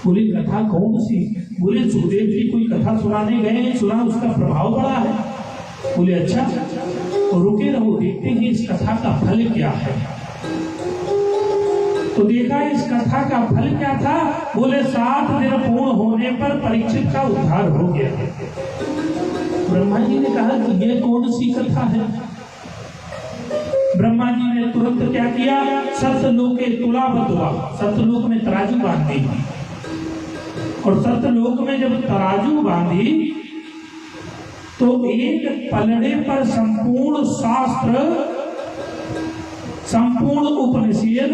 बोले कथा कौन सी? बोले सुखदेव जी कोई कथा सुनाने गए हैं, सुना उसका प्रभाव बड़ा है। बोले अच्छा, तो रुके रहो, देखते हैं इस कथा का फल क्या है। तो देखा इस कथा का फल क्या था। बोले 7 दिन पूर्ण होने पर परीक्षित का उद्धार हो गया। ब्रह्मा जी ने कहा कि ये कौन सी कथा है? ब्रह्मा जी ने तुरंत क्या किया? सत्यलोके तुलावत हुआ, सत्यलोक में तराजू बांध दी। और सत्यलोक में जब तराजू बांधी तो एक पलड़े पर संपूर्ण शास्त्र, संपूर्ण उपनिषद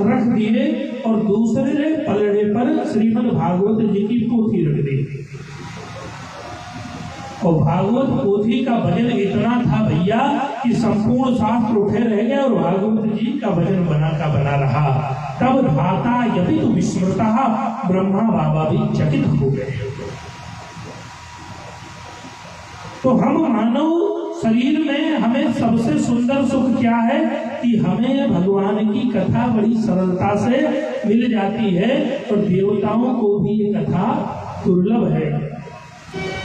रख दिए और दूसरे पलड़े पर श्रीमद् भागवत जी की पोथी रख दी। और भागवत पोथी का वजन इतना था भैया कि संपूर्ण शास्त्र उठे रह गए और भागवत जी का वजन बना का बना रहा। तब धाता यदि तो विस्मृता, ब्रह्मा बाबा भी चकित हो गए। तो हम मानव शरीर में हमें सबसे सुंदर सुख क्या है कि हमें भगवान की कथा बड़ी सरलता से मिल जाती है। और देवताओं को भी ये कथा दुर्लभ है,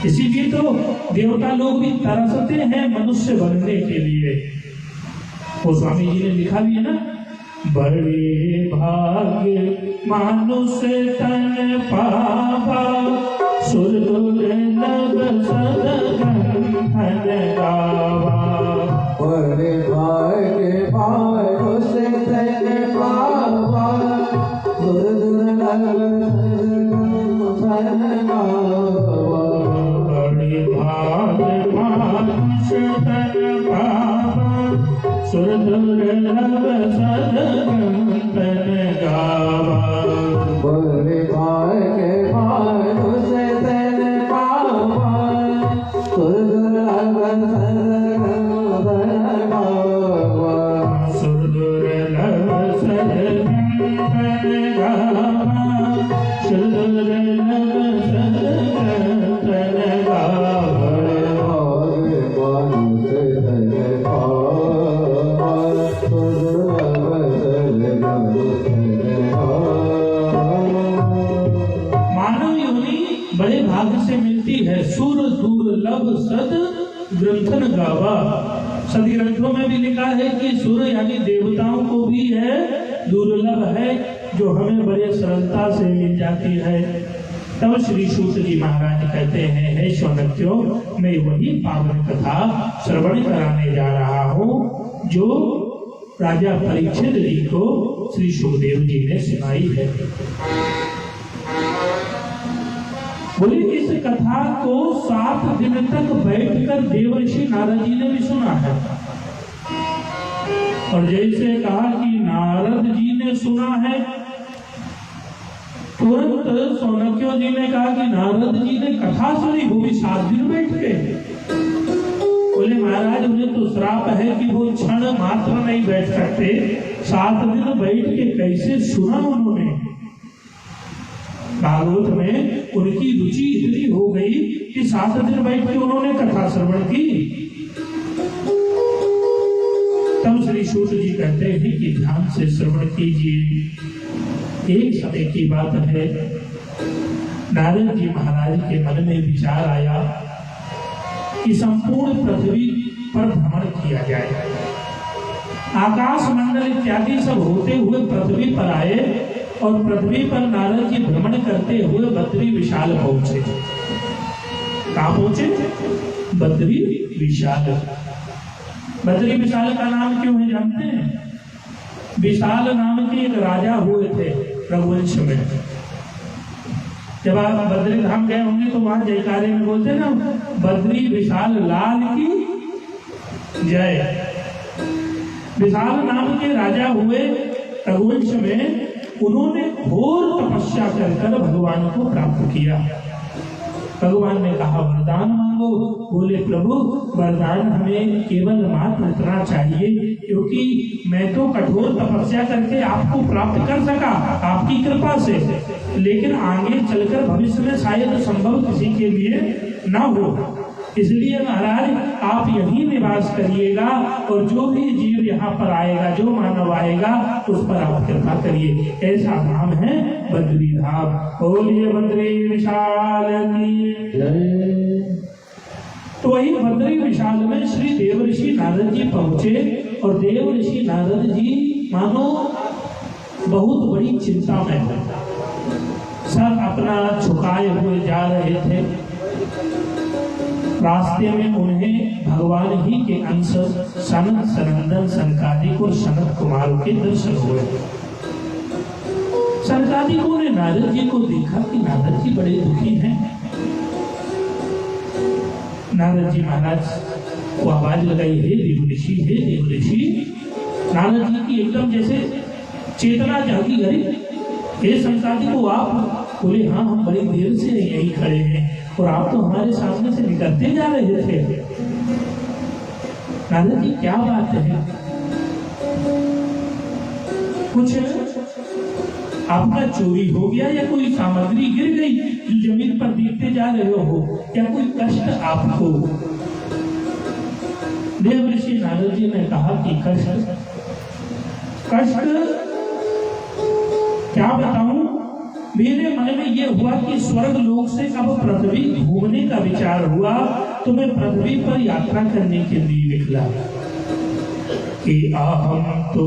इसीलिए तो देवता लोग भी तरसते हैं मनुष्य बनने के लिए। वो स्वामी जी ने लिखा भी है ना, बड़े भाग्य मनुष्य तन पावा, सुरदुर्लभ सदगंधन गावा। बड़े भाग्य मनुष्य तन पावा, सुरदुर्लभ सदगंधन गावा। बड़े भाग्य मनुष्य तन पावा, सुरदुर्लभ सदगंधन गावा। बड़े भाग्य मनुष्य तन पावा, सुरदुर्लभ सदगंधन गावा। सुरदुर्लभ सदगंधन गावा, सुरदुर्लभ सदगंधन गावा। बड़े भाग्य से मिलती है सुर दुर्लभ सद ग्रंथन गावा। सद ग्रंथों में भी लिखा है कि सुर यानी देवताओं को भी है, दुर्लभ है, जो हमें बड़े सरलता से मिल जाती है। तब श्री सूत जी महाराज कहते हैं, हे शौनक्यो, मैं वही पावन कथा श्रवण कराने जा रहा हूँ जो राजा परीक्षित जी को श्री सुखदेव जी ने सुनाई है। बोले इस कथा को 7 दिन तक बैठकर देवर्षि नारद जी ने भी सुना है। और जैसे कहा कि नारद जी ने सुना है, तुरंत शौनक्यो जी ने कहा कि नारद जी ने कथा सुनी, वो भी 7 दिन बैठ के। बोले महाराज उन्हें तो श्राप है कि वो क्षण मात्र नहीं बैठ सकते, 7 दिन बैठ के कैसे सुना उन्होंने। भागवत में उनकी रुचि इतनी हो गई कि 7 दिन बैठ के उन्होंने कथा श्रवण की। तब श्री सूत जी कहते हैं कि ध्यान से श्रवण कीजिए। एक समय की बात है, नारद जी महाराज के मन में विचार आया कि संपूर्ण पृथ्वी पर भ्रमण किया जाए। आकाश मंडल इत्यादि सब होते हुए पृथ्वी पर आए और पृथ्वी पर नारद जी भ्रमण करते हुए बद्री विशाल पहुंचे। कहाँ पहुंचे? बद्री विशाल। बद्री विशाल का नाम क्यों है जानते हैं? विशाल नाम के एक राजा हुए थे रघुवंश में। जब आप बद्री धाम गए होंगे तो वहां जयकारे में बोलते ना, बद्री विशाल लाल की जय। विशाल नाम के राजा हुए रघुवंश में, उन्होंने घोर तपस्या कर भगवान को प्राप्त किया। भगवान ने कहा वरदान मांगो। बोले प्रभु वरदान हमें केवल मात्र इतना चाहिए, क्योंकि मैं तो कठोर तपस्या करके आपको प्राप्त कर सका आपकी कृपा से, लेकिन आगे चलकर भविष्य में शायद संभव किसी के लिए ना हो। इसलिए महाराज आप यहीं निवास करिएगा और जो भी जीव यहाँ पर आएगा, जो मानव आएगा, उस पर आप कृपा करिए। ऐसा नाम है बद्री धाम। बोलिए बद्री विशाल की जय। तो वही बद्री विशाल में श्री देवर्षि नारद जी पहुंचे और देवर्षि नारद जी मानो बहुत बड़ी चिंता में थे। सब अपना झुकाए हुए जा रहे थे। रास्ते में उन्हें भगवान ही के अंश सनत सनंदन सनकादिक और सनत कुमार के दर्शन हुए। सनकादिकों ने नारद जी को देखा कि नारद जी बड़े दुखी हैं। नारद जी महाराज को आवाज लगाई, हे देवऋषि, हे देवऋषि। नारद जी की एकदम जैसे चेतना जागी गई। हे सनकादिको आप? बोले हाँ, हम बड़ी देर से यहीं खड़े हैं और आप तो हमारे सामने से निकलते जा रहे थे। नारद जी क्या बात है? कुछ आपका चोरी हो गया या कोई सामग्री गिर गई जो जमीन पर देखते जा रहे हो, या कोई कष्ट आपको? देवर्षि नारद जी ने कहा कि कष्ट क्या बताऊं, मेरे मन में ये हुआ कि स्वर्ग लोक से अब पृथ्वी घूमने का विचार हुआ, तो मैं पृथ्वी पर यात्रा करने के लिए निकला कि अहम तो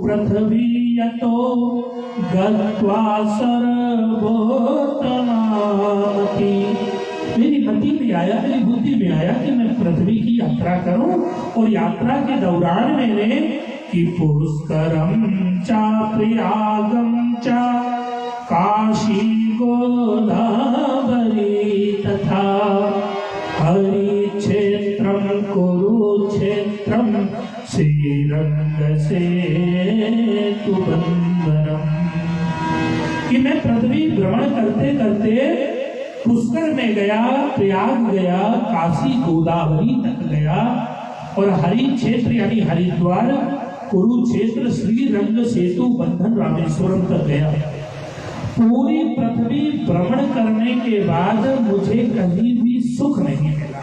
पृथ्वी यतो गत्वा सर्वोत्तमामति। मेरी मति में आया, मेरी बुद्धि में आया कि मैं पृथ्वी की यात्रा करूं, और यात्रा के दौरान मैंने कि पुष्करम चा प्रयागम चा काशी गोदावरी तथा हरि क्षेत्रम कुरुक्षेत्रम श्रीरंग सेतु बंदरम। कि मैं पृथ्वी भ्रमण करते करते पुष्कर में गया, प्रयाग गया, काशी गोदावरी तक गया, और हरि क्षेत्र यानी हरिद्वार, कुरुक्षेत्र, श्रीरंग सेतु बंधन रामेश्वरम तक गया। पूरी पृथ्वी भ्रमण करने के बाद मुझे कहीं भी सुख नहीं मिला।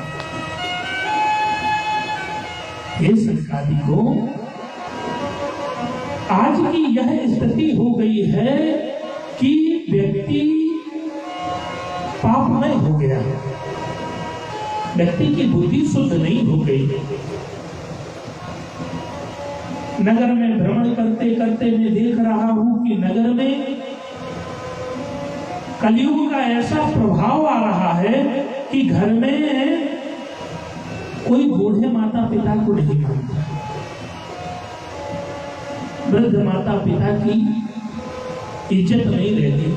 हे सनकादिको, आज की यह स्थिति हो गई है कि व्यक्ति पापमय हो गया है, व्यक्ति की बुद्धि शुद्ध नहीं हो गई। नगर में भ्रमण करते करते मैं देख रहा हूं कि नगर में कलयुग का ऐसा प्रभाव आ रहा है कि घर में कोई बूढ़े माता पिता को नहीं मानता। वृद्ध माता पिता की इज्जत नहीं रहती।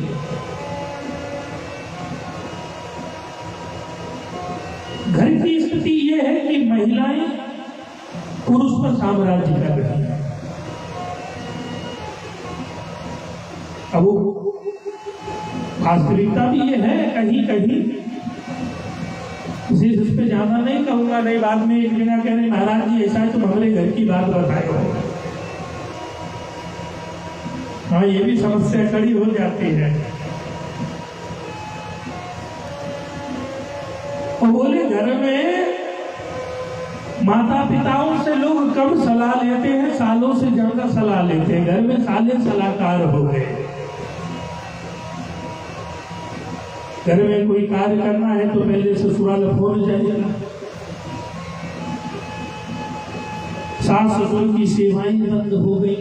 घर की स्थिति यह है कि महिलाएं पुरुष पर साम्राज्य कर रही है। अब वो वास्तविकता भी ये है कहीं कहीं, इस पे ज्यादा नहीं कहूंगा, नहीं बाद में एक जगह कह रहे महाराज जी ऐसा है, तुम हमारे घर की बात बताए हो। हाँ, ये भी समस्या खड़ी हो जाती है। और बोले घर में माता पिताओं से लोग कम सलाह लेते हैं, सालों से ज्यादा सलाह लेते हैं। घर में साले सलाहकार हो गए। घर में कोई कार्य करना है तो पहले ससुराल फोन जाएगा। सास ससुर की सेवाएं बंद हो गई।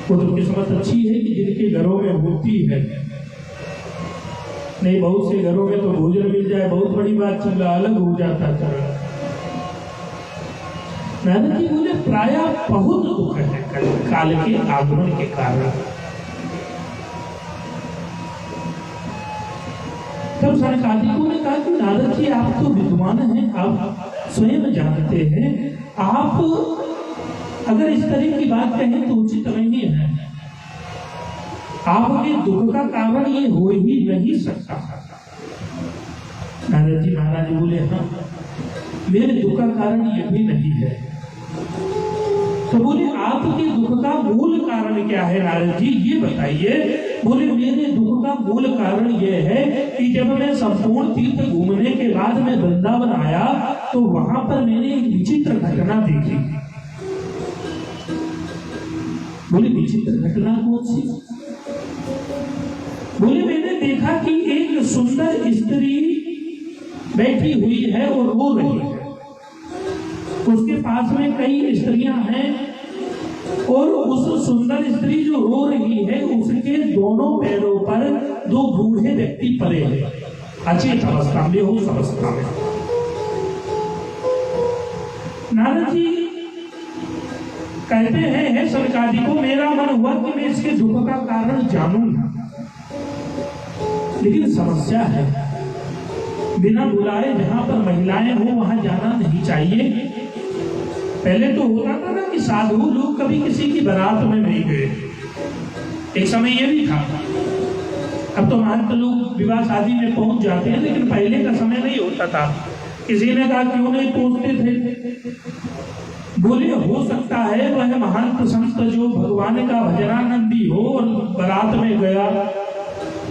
वो तो किस्मत अच्छी है कि जिनके घरों में होती है, नहीं बहुत से घरों में तो भोजन मिल जाए बहुत बड़ी बात, चूल्हा अलग हो जाता था। नारद जी बोले प्राय बहुत दुख है काल के आगमन के कारण। तब सनकादिकों ने कहा कि नारद जी आप तो विद्वान हैं, आप स्वयं जानते हैं, आप अगर इस तरह की बात कहें तो उचित नहीं है। आपके दुख का कारण ये हो ही नहीं सकता। नारद जी महाराज बोले हाँ, मेरे दुख का कारण ये भी नहीं है। तो बोले आपके दुख का मूल कारण क्या है नारद जी, ये बताइए। बोले मेरे दुख का मूल कारण ये है कि जब मैं संपूर्ण तीर्थ घूमने के बाद मैं वृंदावन आया तो वहां पर मैंने एक विचित्र घटना देखी। बोले विचित्र घटना कौन सी? बोले मैंने देखा कि एक सुंदर स्त्री बैठी हुई है और रो रही है। उसके पास में कई स्त्रियां हैं और उस सुंदर स्त्री जो रो रही है उसके दोनों पैरों पर दो बूढ़े व्यक्ति पड़े हैं, अचेत अवस्था में, बेहोश अवस्था में। नारद जी कहते हैं सरकारी को मेरा मन हुआ कि मैं इसके दुख का कारण जानूं, लेकिन समस्या है बिना बुलाए जहां पर महिलाएं हो वहां जाना नहीं चाहिए। पहले तो होता था ना कि साधु लोग कभी किसी की बारात में नहीं गए, एक समय ये भी था। अब तो महंत लोग विवाह शादी में पहुंच जाते हैं, लेकिन पहले का समय नहीं होता था। किसी ने कहा क्यों नहीं पहुंचते थे? बोले हो सकता है वह महंत संत जो भगवान का भजनानंदी हो और बारात में गया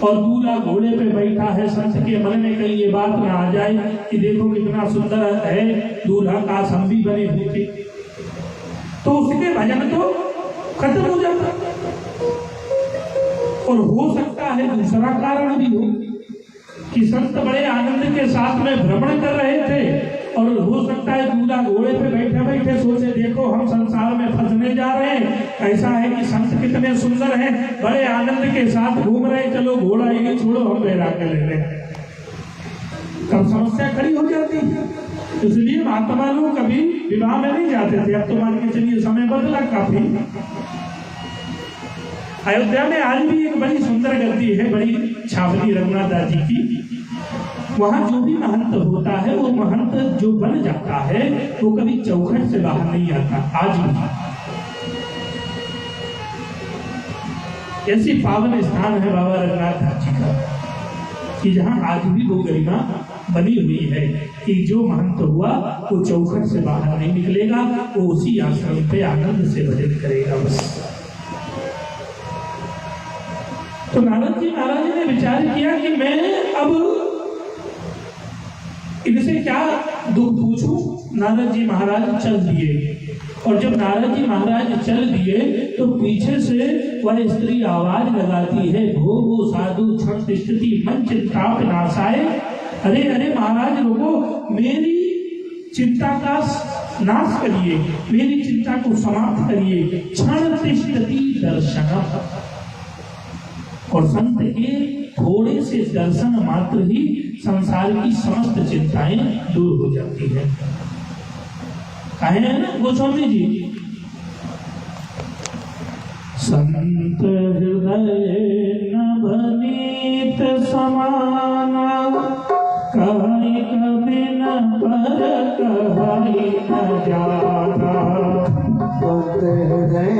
और दूल्हा घोड़े पे बैठा है, संत के मन में कहीं ये बात ना आ जाए कि देखो कितना सुंदर है दूल्हा, का हम भी बने हुए थे, तो उसके भजन तो खत्म हो जाता। और हो सकता है दूसरा कारण भी हो कि संत बड़े आनंद के साथ में भ्रमण कर रहे थे और हो सकता है दूल्हा घोड़े पे बैठे बैठे सोचे देखो हम संसार में फंसने जा रहे हैं, ऐसा है कि संत कितने सुंदर हैं, बड़े आनंद के साथ घूम रहे, चलो घोड़ा ये छोड़ो हम बैरा के ले लें। तब समस्या खड़ी हो जाती है। इसलिए महात्मा लोग कभी विवाह में नहीं जाते थे। अब तो मान के चलिए समय बदला काफी। अयोध्या में आज भी एक बड़ी सुंदर गद्दी है, बड़ी छावनी रघुनाथ दास जी की। वहां जो भी महंत होता है वो महंत जो बन जाता है वो कभी चौखट से बाहर नहीं आता। आज भी ऐसी पावन स्थान है बाबा रघुनाथ दास जी का कि जहां आज भी वो गरिमा बनी हुई है कि जो महंत हुआ वो चौखट से बाहर नहीं निकलेगा, वो उसी आश्रम पे आनंद से भजन करेगा बस। तो नारद जी महाराज ने विचार किया कि मैं अब इनसे क्या दुख पूछूं। नारद जी महाराज चल दिए और जब नारद जी महाराज चल दिए तो पीछे से वह स्त्री आवाज लगाती है, भो भो साधु क्षण स्थिति मन चिंता नाशाए। अरे अरे महाराज रुको, मेरी चिंता का नाश करिए, मेरी चिंता को समाप्त करिए। क्षण तिष्ठति दर्शनम, और संत के थोड़े से दर्शन मात्र ही संसार की समस्त चिंताएं दूर हो जाती है। कहे हैं ना गोस्वामी जी, संत हृदय नवनीत समाना, कहीं कभी न पर कहीं न जाना। संत हृदय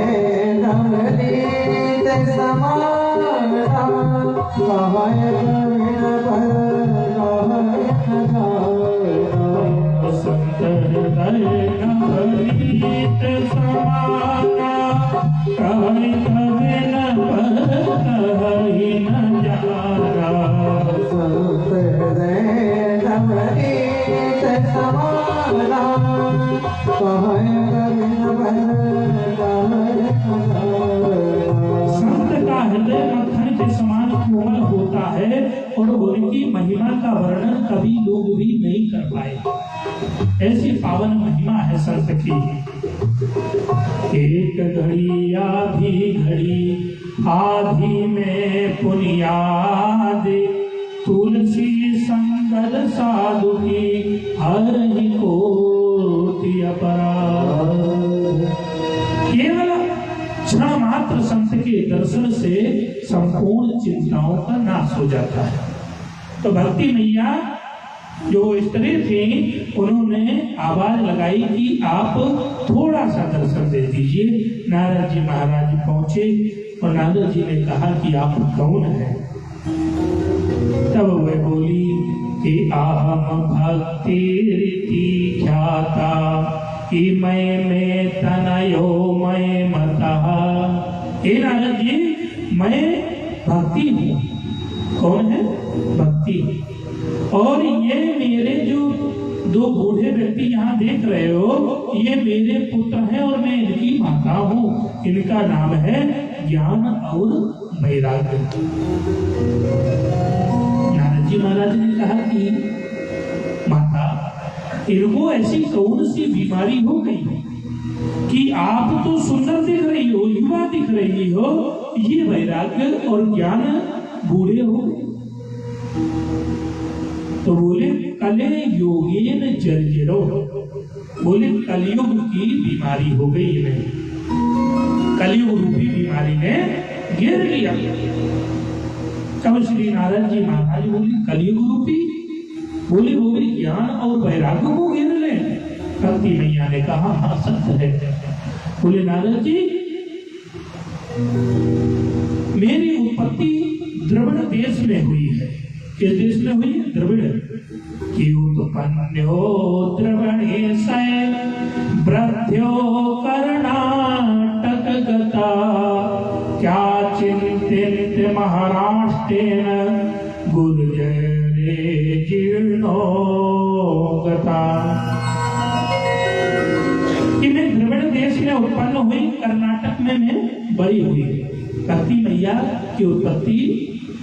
नवनीत समाना, कहीं कभी न पर कहीं न जाना। संत हृदय नवनीत समाना, कहीं कभी न पर कहीं न जाना। संत हृदय नवनीत समाना, कहीं कभी न पर कहीं न जाना। संत का हृदय मक्खन के समान कोमल होता है और उनकी महिमा का वर्णन कभी लोग भी नहीं कर पाए। ऐसी पावन महिमा है संत की। एक घड़ी आधी में पुनियाद, तुलसी संगल साधु की हर ही कोटि अपराध। संत के दर्शन से संपूर्ण चिंताओं का नाश हो जाता है। तो भक्ति मैया जो स्त्री थी उन्होंने आवाज लगाई कि आप थोड़ा सा दर्शन दे दीजिए। नारद जी महाराज पहुंचे और नारद जी ने कहा कि आप कौन हैं? तब वह बोली कि अहम भक्ति रीति ख्याता कि मैं तनयो मैं मतः। हे नारद जी, मैं भक्ति हूँ। कौन है? भक्ति। और ये मेरे जो दो बूढ़े व्यक्ति यहाँ देख रहे हो, ये मेरे पुत्र हैं और मैं इनकी माता हूँ। इनका नाम है ज्ञान और वैराग्य। नारद जी महाराज ने कहा कि माता, इनको ऐसी कौन सी बीमारी हो गई कि आप तो सुंदर दिख रही हो, युवा दिख रही हो, ये वैराग्य और ज्ञान बूढ़े हो गए। तो बोले कले योगेन जर्जरो, बोले कलयुग की बीमारी हो गई इन्हें, कलयुग रूपी बीमारी ने घेर लिया। तब श्री नारद जी महाराज बोले कलयुग रूपी, बोले वो भी ज्ञान और वैराग्य को घेर ले। भक्ति मैया ने कहा हाँ सत्य है। बोले नारद जी, मेरी उत्पत्ति द्रविड़ देश में हुई है। किस देश में हुई? द्रविड़। कि उत्पन्नो द्रविणेशे वृद्ध्यो कर्णाटक गता, क्या चिंतित महाराष्ट्रेण गुर्जरे जीर्णो गता। कि मैं द्रविड़ देश में उत्पन्न हुई, कर्नाटक में मैं बड़ी हुई। भक्ति मैया की उत्पत्ति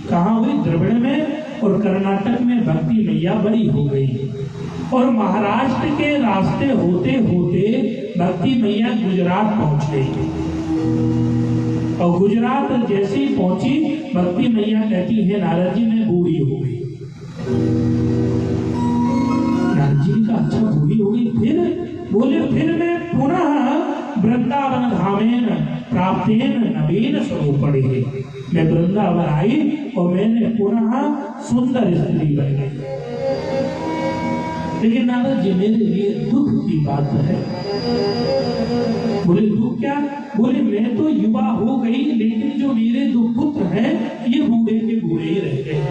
कहाँ हुई? द्रविड़ में। और कर्नाटक में भक्ति मैया बड़ी हो गई। और महाराष्ट्र के रास्ते होते होते भक्ति मैया गुजरात पहुंच गई। और गुजरात जैसी पहुंची, भक्ति मैया कहती है नारद जी मैं बूढ़ी हो गई। नारद जी का अच्छा बूढ़ी हो गई। फिर बोले फिर मैं पुनः वृंदावन धामेन प्राप्तेन नवीन स्वरूपणे, मैं वृंदावन आई और मैंने पुनः सुंदर स्त्री बन गई। लेकिन नारद जी मेरे लिए दुख की बात है। बोले दुख क्या? बोले मैं तो युवा हो गई, लेकिन जो मेरे दो पुत्र हैं ये बूढ़े के बूढ़े ही रह गए।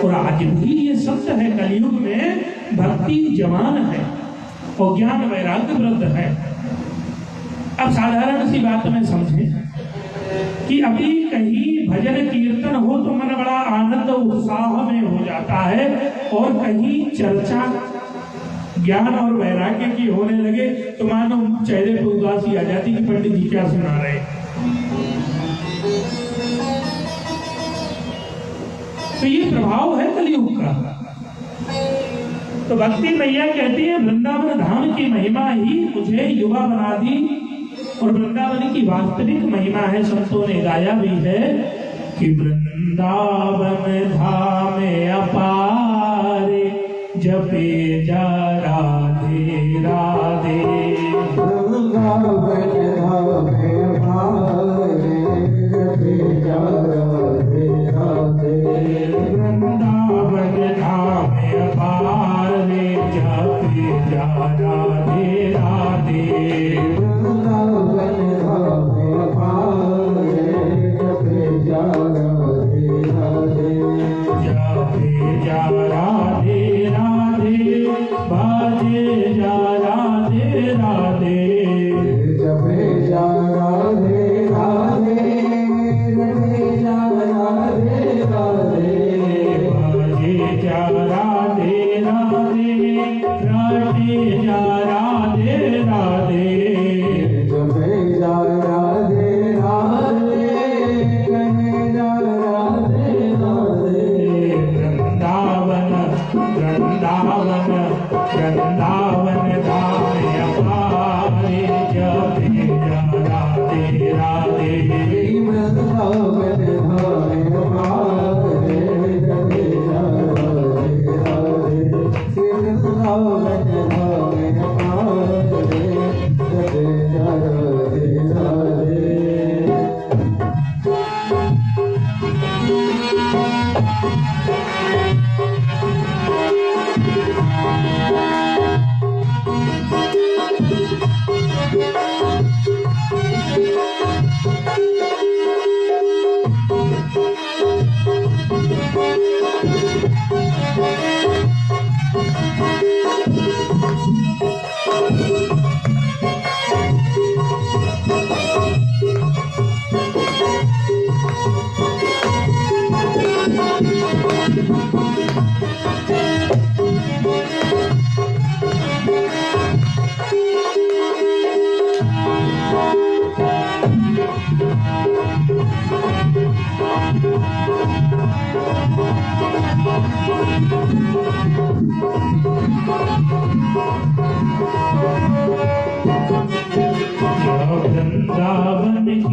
और आज भी ये सत्य है, कलयुग में भक्ति जवान है और ज्ञान वैराग्य वृद्ध है। अब साधारण सी बात में समझें कि अभी कहीं भजन कीर्तन हो तो मन बड़ा आनंद उत्साह में हो जाता है, और कहीं चर्चा ज्ञान और वैराग्य की होने लगे तो मानो चेहरे पर उदासी आ जाती कि पंडित जी क्या सुना रहे। तो ये प्रभाव है कलयुग का। तो भक्ति मैया कहती है वृंदावन धाम की महिमा ही मुझे युवा बना दी, और वृंदावन की वास्तविक महिमा है, संतों ने गाया भी है कि वृंदावन धाम अपारे जपे जा राधे राधे। वृंदावन धाम अपारे जपे जा राधे राधे। वृंदावन धाम अपारे जपे जा राधे राधे। राधे राधे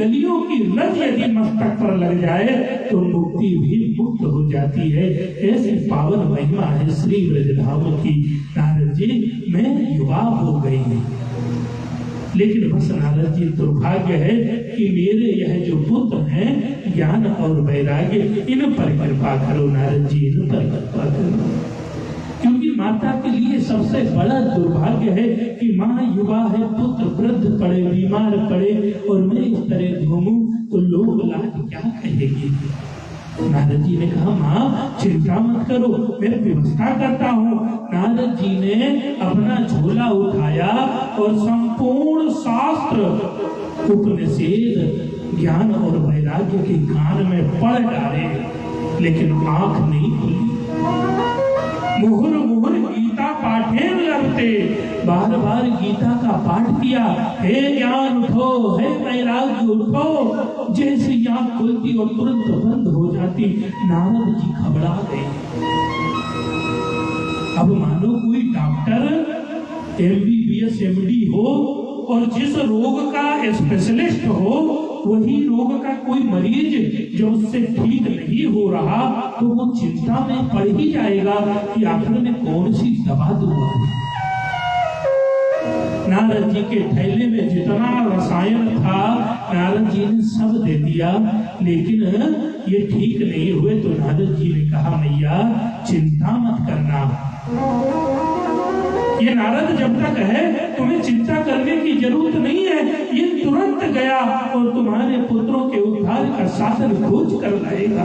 गलियों की रज यदि मस्तक पर लग जाए तो मुक्ति भी मुक्त हो जाती है। ऐसी पावन महिमा है श्री ब्रजधाम की। नारद जी मैं युवा हो गई, लेकिन बस नारद जी दुर्भाग्य है कि मेरे यह जो पुत्र हैं ज्ञान और वैराग्य, इन पर कृपा करो नारद जी, इन पर कृपा करो। क्योंकि माता के लिए सबसे बड़ा दुर्भाग्य है कि माँ युवा है, पुत्र वृद्ध पड़े, बीमार पड़े और मैं इस तरह घूमूं तो लोग लाज क्या कहेगी। नारद जी ने कहा माँ चिंता मत करो, मैं व्यवस्था करता हूँ। नारद जी ने अपना झोला उठाया और संपूर्ण शास्त्र उपनिषद ज्ञान और वैराग्य के कान में पड़ डाले, लेकिन आंख नहीं खुली। मुहुर मुहुर गीता पाठेन लभते, बार बार गीता का पाठ किया। हे ज्ञान उठो, हे वैराग्य उठो। जैसे आंख खुलती और तुरंत बंद हो जाती, नारद जी घबरा गए। अब मानो कोई डॉक्टर MBBS MD हो और जिस रोग का स्पेशलिस्ट हो, वही रोग का कोई मरीज जो उससे ठीक नहीं हो रहा तो वो चिंता में पड़ ही जाएगा कि आखिर में कौन सी दवा दूंगा। नारद जी के थैले में जितना रसायन था नारद जी ने सब दे दिया, लेकिन ये ठीक नहीं हुए। तो नारद जी ने कहा मैया चिंता मत करना। ये नारद जब तक है तुम्हें चिंता करने की जरूरत नहीं है, ये तुरंत गया और तुम्हारे पुत्रों के उद्धार का साधन खोज कर लाएगा।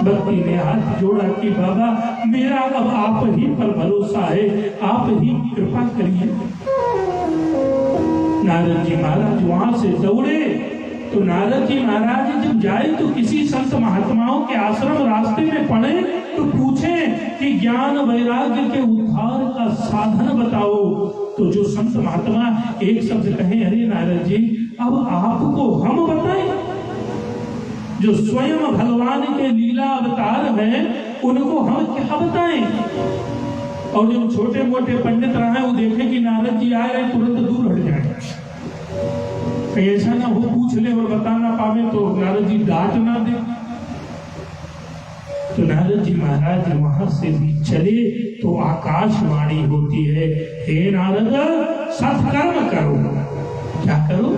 भक्ति ने हाथ जोड़ा कि बाबा मेरा अब आप ही पर भरोसा है, आप ही कृपा करिए। नारद जी महाराज वहां से दौड़े। तो नारद जी महाराज जब जाए तो किसी संत महात्माओं के आश्रम रास्ते में पड़े तो पूछे कि ज्ञान वैराग्य के उद्धार का साधन बताओ। तो जो संत महात्मा एक शब्द कहे, अरे नारद जी अब आपको हम बताएं, जो स्वयं भगवान के लीला अवतार हैं उनको हम क्या बताएं। और जो छोटे मोटे पंडित रहे वो देखे कि नारद जी आ रहे तुरंत दूर हट जाए, ऐसा ना हो पूछ ले और बता ना पावे तो नारद जी डांट ना दे। तो नारद जी महाराज वहां से भी चले तो आकाशवाणी होती है, हे नारद सत्कर्म करो। क्या करो?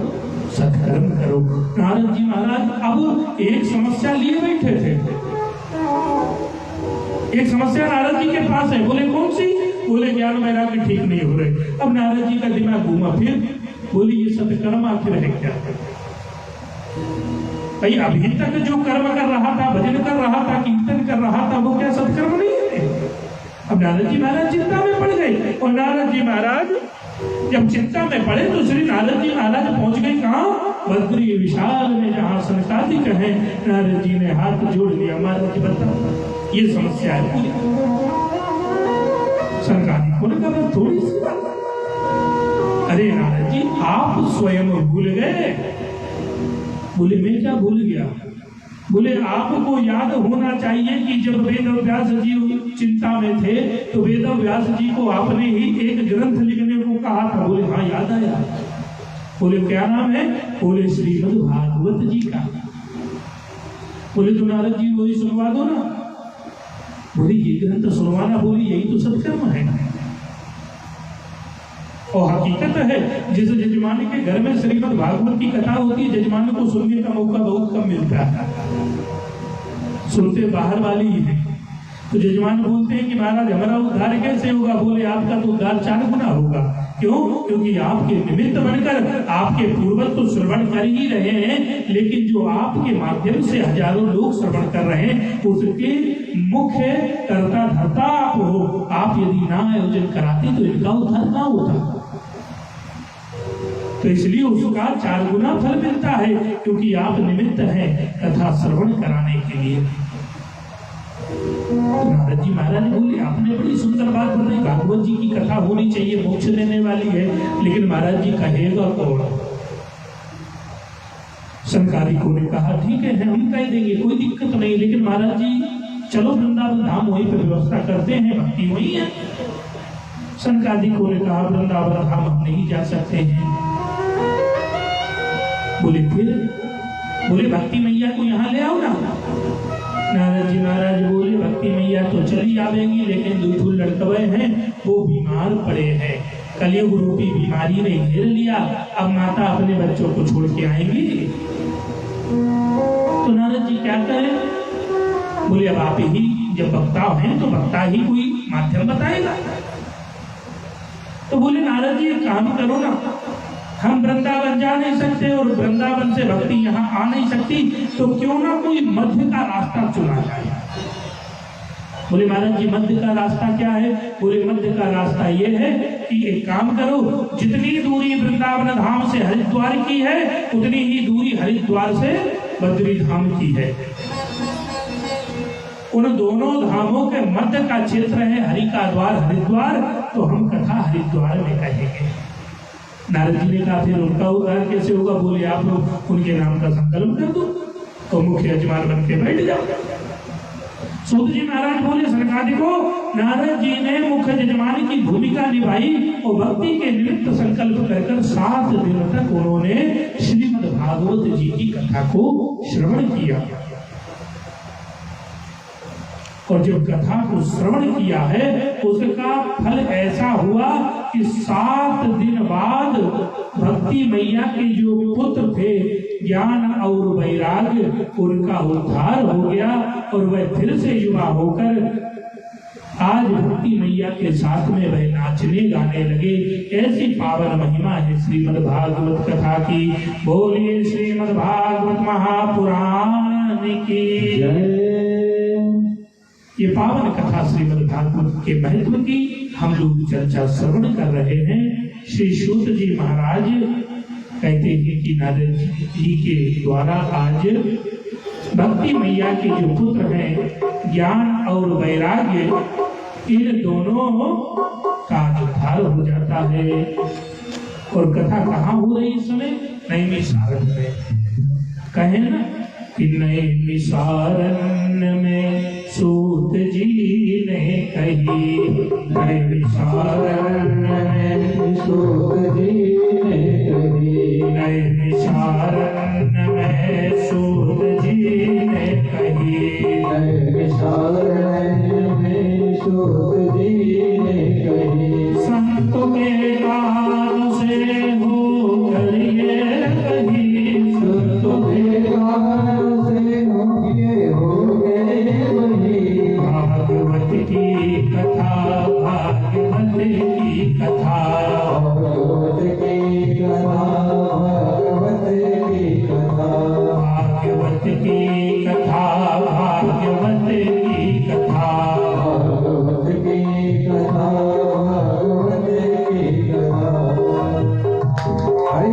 सत्कर्म करो। नारद जी महाराज अब एक समस्या लिए बैठे थे। एक समस्या नारद जी के पास है। बोले कौन सी? बोले ज्ञान वैराग्य ठीक नहीं हो रहे। अब नारद जी का दिमाग घूमा, फिर बोली ये सत्कर्म आखिर है क्या? भाई अभी तक जो कर्म कर रहा था, भजन कर रहा था, कीर्तन कर रहा था, वो क्या सत्कर्म नहीं है? अब नारद जी महाराज चिंता में पड़ गए। और नारद जी महाराज जब चिंता में पड़े तो श्री नारद जी महाराज पहुंच गए कहाँ? बद्री विशाल में, जहाँ संतादिक है। नारद जी ने हाथ जोड़ लिया, महाराज जी बताओ ये समस्या है। संतादिक होने का थोड़ी सी बात। अरे नारद जी आप स्वयं भूल गए। बोले मैं क्या भूल गया? बोले आपको याद होना चाहिए कि जब वेद व्यास जी चिंता में थे तो वेद व्यास जी को आपने ही एक ग्रंथ लिखने को कहा था। बोले हाँ याद आया। बोले क्या नाम है? बोले श्रीमद् भागवत जी का। बोले तो नारद जी वही सुनवा दो ना। बोले ये ग्रंथ सुनवाना, बोली यही तो सत्कर्म है। और हकीकत है जिस जजमान के घर में श्रीमद् भागवत की कथा होती है, जजमान को सुनने का मौका बहुत कम मिलता है, सुनते बाहर वाली ही है। तो जजमान बोलते हैं कि महाराज हमारा उद्धार कैसे होगा? बोले आपका तो उद्धार 4 गुना होगा। क्यों? क्योंकि आपके निमित्त बनकर आपके पूर्वज तो श्रवण कर ही रहे हैं, लेकिन जो आपके माध्यम से हजारों लोग श्रवण कर रहे हैं उसके मुख्य कर्ता धर्ता आप हो। आप यदि ना आयोजन कराते तो इनका उद्धार ना होता। तो इसलिए उसका 4 गुना फल मिलता है, क्योंकि आप निमित्त हैं कथा श्रवण कराने के लिए। नारद जी महाराज बोले आपने बड़ी सुंदर बात बताई, भागवत जी की कथा होनी चाहिए, मोक्ष देने वाली है, लेकिन महाराज जी कहेगा कौन? संकारिकों ने कहा ठीक है हम कह देंगे, कोई दिक्कत नहीं, लेकिन महाराज जी चलो वृंदावन धाम वहीं पर व्यवस्था करते हैं, भक्ति वही है। संकारिकों ने कहा वृंदावन धाम हम नहीं जा सकते हैं। बोले फिर? बोले भक्ति मैया को यहाँ ले आओ ना। नारद जी महाराज बोले भक्ति मैया तो चली आवेगी, लेकिन दो ठो लड़कवे हैं वो बीमार पड़े हैं, कलयुग रूपी बीमारी ने घेर लिया, अब माता अपने बच्चों को छोड़ के आएंगी। तो नारद जी क्या करें? बोले अब आप ही जब वक्ता हैं तो वक्ता ही कोई माध्यम बताएगा। तो बोले नारद जी एक काम करो ना, हम वृंदावन जा नहीं सकते और वृंदावन से भक्ति यहाँ आ नहीं सकती, तो क्यों ना कोई मध्य का रास्ता चुना जाए। बोले महाराज जी मध्य का रास्ता क्या है? बोले मध्य का रास्ता ये है कि एक काम करो, जितनी दूरी वृंदावन धाम से हरिद्वार की है उतनी ही दूरी हरिद्वार से बद्री धाम की है। उन दोनों धामों के मध्य का क्षेत्र है हरि का द्वार हरिद्वार, तो हम कथा हरिद्वार में कहेंगे। नारद जी ने कहा फिर उनका उद्धार कैसे होगा? बोले आप लोग उनके नाम का संकल्प कर दो तो मुख्य यजमान बन के बैठ जाओ। सूत जी महाराज बोले सरकार को नारद जी ने मुख्य यजमान की भूमिका निभाई और भक्ति के निमित्त संकल्प कर 7 दिन तक उन्होंने श्रीमद् भागवत जी की कथा को श्रवण किया। और जब कथा को श्रवण किया है उसका फल ऐसा हुआ कि 7 दिन बाद भक्ति मैया के जो पुत्र थे ज्ञान और वैराग्य, उनका उद्धार हो गया और वह फिर से युवा होकर आज भक्ति मैया के साथ में वह नाचने गाने लगे। ऐसी पावन महिमा है श्रीमद् भागवत कथा की। बोलिए श्रीमद् भागवत महापुराण की जय। ये पावन कथा श्रीमद् भागवत के महत्व की हम लोग चर्चा श्रवण कर रहे हैं। श्री सूत जी महाराज कहते हैं कि नारद जी के द्वारा आज भक्ति मैया के जो पुत्र हैं ज्ञान और वैराग्य, इन दोनों का उद्धार हो जाता है। और कथा कहाँ हो रही इस समय? नैमिषारण्य में। कहे ना कि नैमिषारण्य में सूत जी ने कही, नैमिषारण्य में सूत जी ने कही, नैमिषारण्य में सूत जी ने कही, नैमिषारण्य में सूत जी ने कही। संत के कान से हो करिए कही, संत के कान से हो गए वही। भागवत की कथा, भागवत की कथा, भागवत की कथा, भागवत की कथा, भागवत की कथा, भागवत की कथा, भागवत की कथा, भागवत की कथा। हरि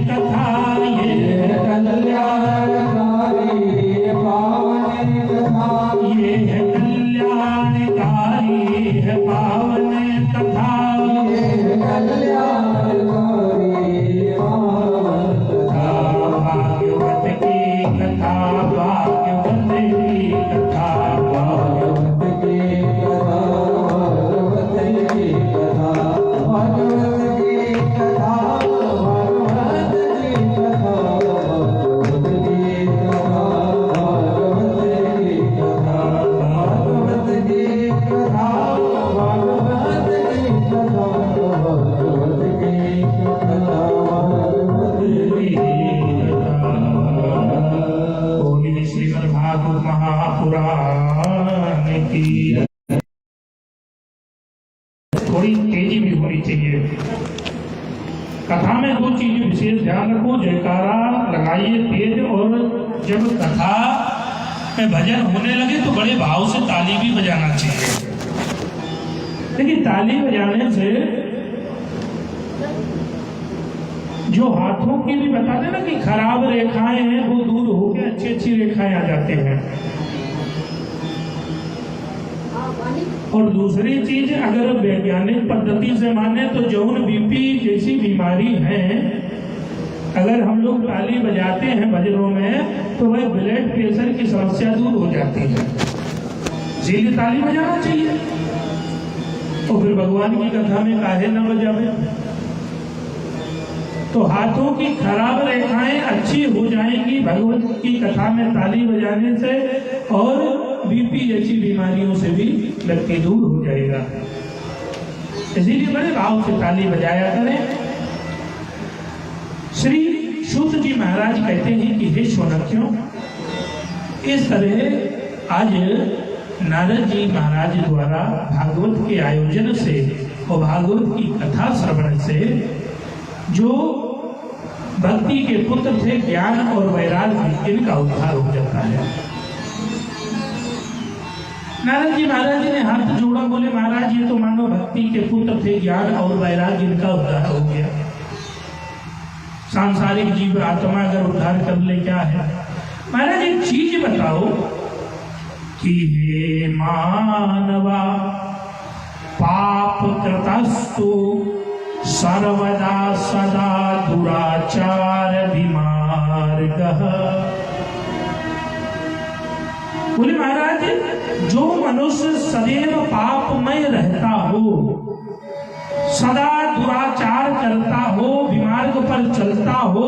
कथा, ये पुराण की। थोड़ी तेजी भी होनी चाहिए। कथा में दो चीजें विशेष ध्यान रखो, जयकारा लगाइए तेज, और जब कथा में भजन होने लगे तो बड़े भाव से ताली भी बजाना चाहिए। लेकिन ताली बजाने से जो हाथों की भी बता देना कि खराब रेखाएं हैं वो दूर होकर अच्छी अच्छी रेखाएं आ जाते हैं। और दूसरी चीज, अगर वैज्ञानिक पद्धति से माने तो जौन बीपी जैसी बीमारी है, अगर हम लोग ताली बजाते हैं भजनों में तो वह ब्लड प्रेशर की समस्या दूर हो जाती है। इसीलिए ताली बजाना चाहिए। तो फिर भगवान की कथा में काहे न बजावे। तो हाथों की खराब रेखाएं अच्छी हो जाएंगी भगवत की कथा में ताली बजाने से, और बीपी जैसी बीमारियों से भी व्यक्ति दूर हो जाएगा। इसीलिए बड़े भाव से ताली बजाया करें। श्री सूत जी महाराज कहते हैं कि हे शौनकियों, इस तरह आज नारद जी महाराज द्वारा भागवत के आयोजन से और भागवत की कथा श्रवण से जो भक्ति के पुत्र थे ज्ञान और वैराग्य, इनका उद्धार हो जाता है। नारद जी महाराज ने हाथ जोड़ा, बोले महाराज ये तो मानो भक्ति के पुत्र थे, ज्ञान और वैराग्य इनका उद्धार हो गया। सांसारिक जीव आत्मा अगर उद्धार कर ले क्या है। महाराज एक चीज बताओ कि हे मानवा पाप कृतस्तु सर्वदा सदा दुराचार विमार्गः। बोले महाराज जो मनुष्य सदैव पापमय रहता हो, सदा दुराचार करता हो, विमार्ग पर चलता हो,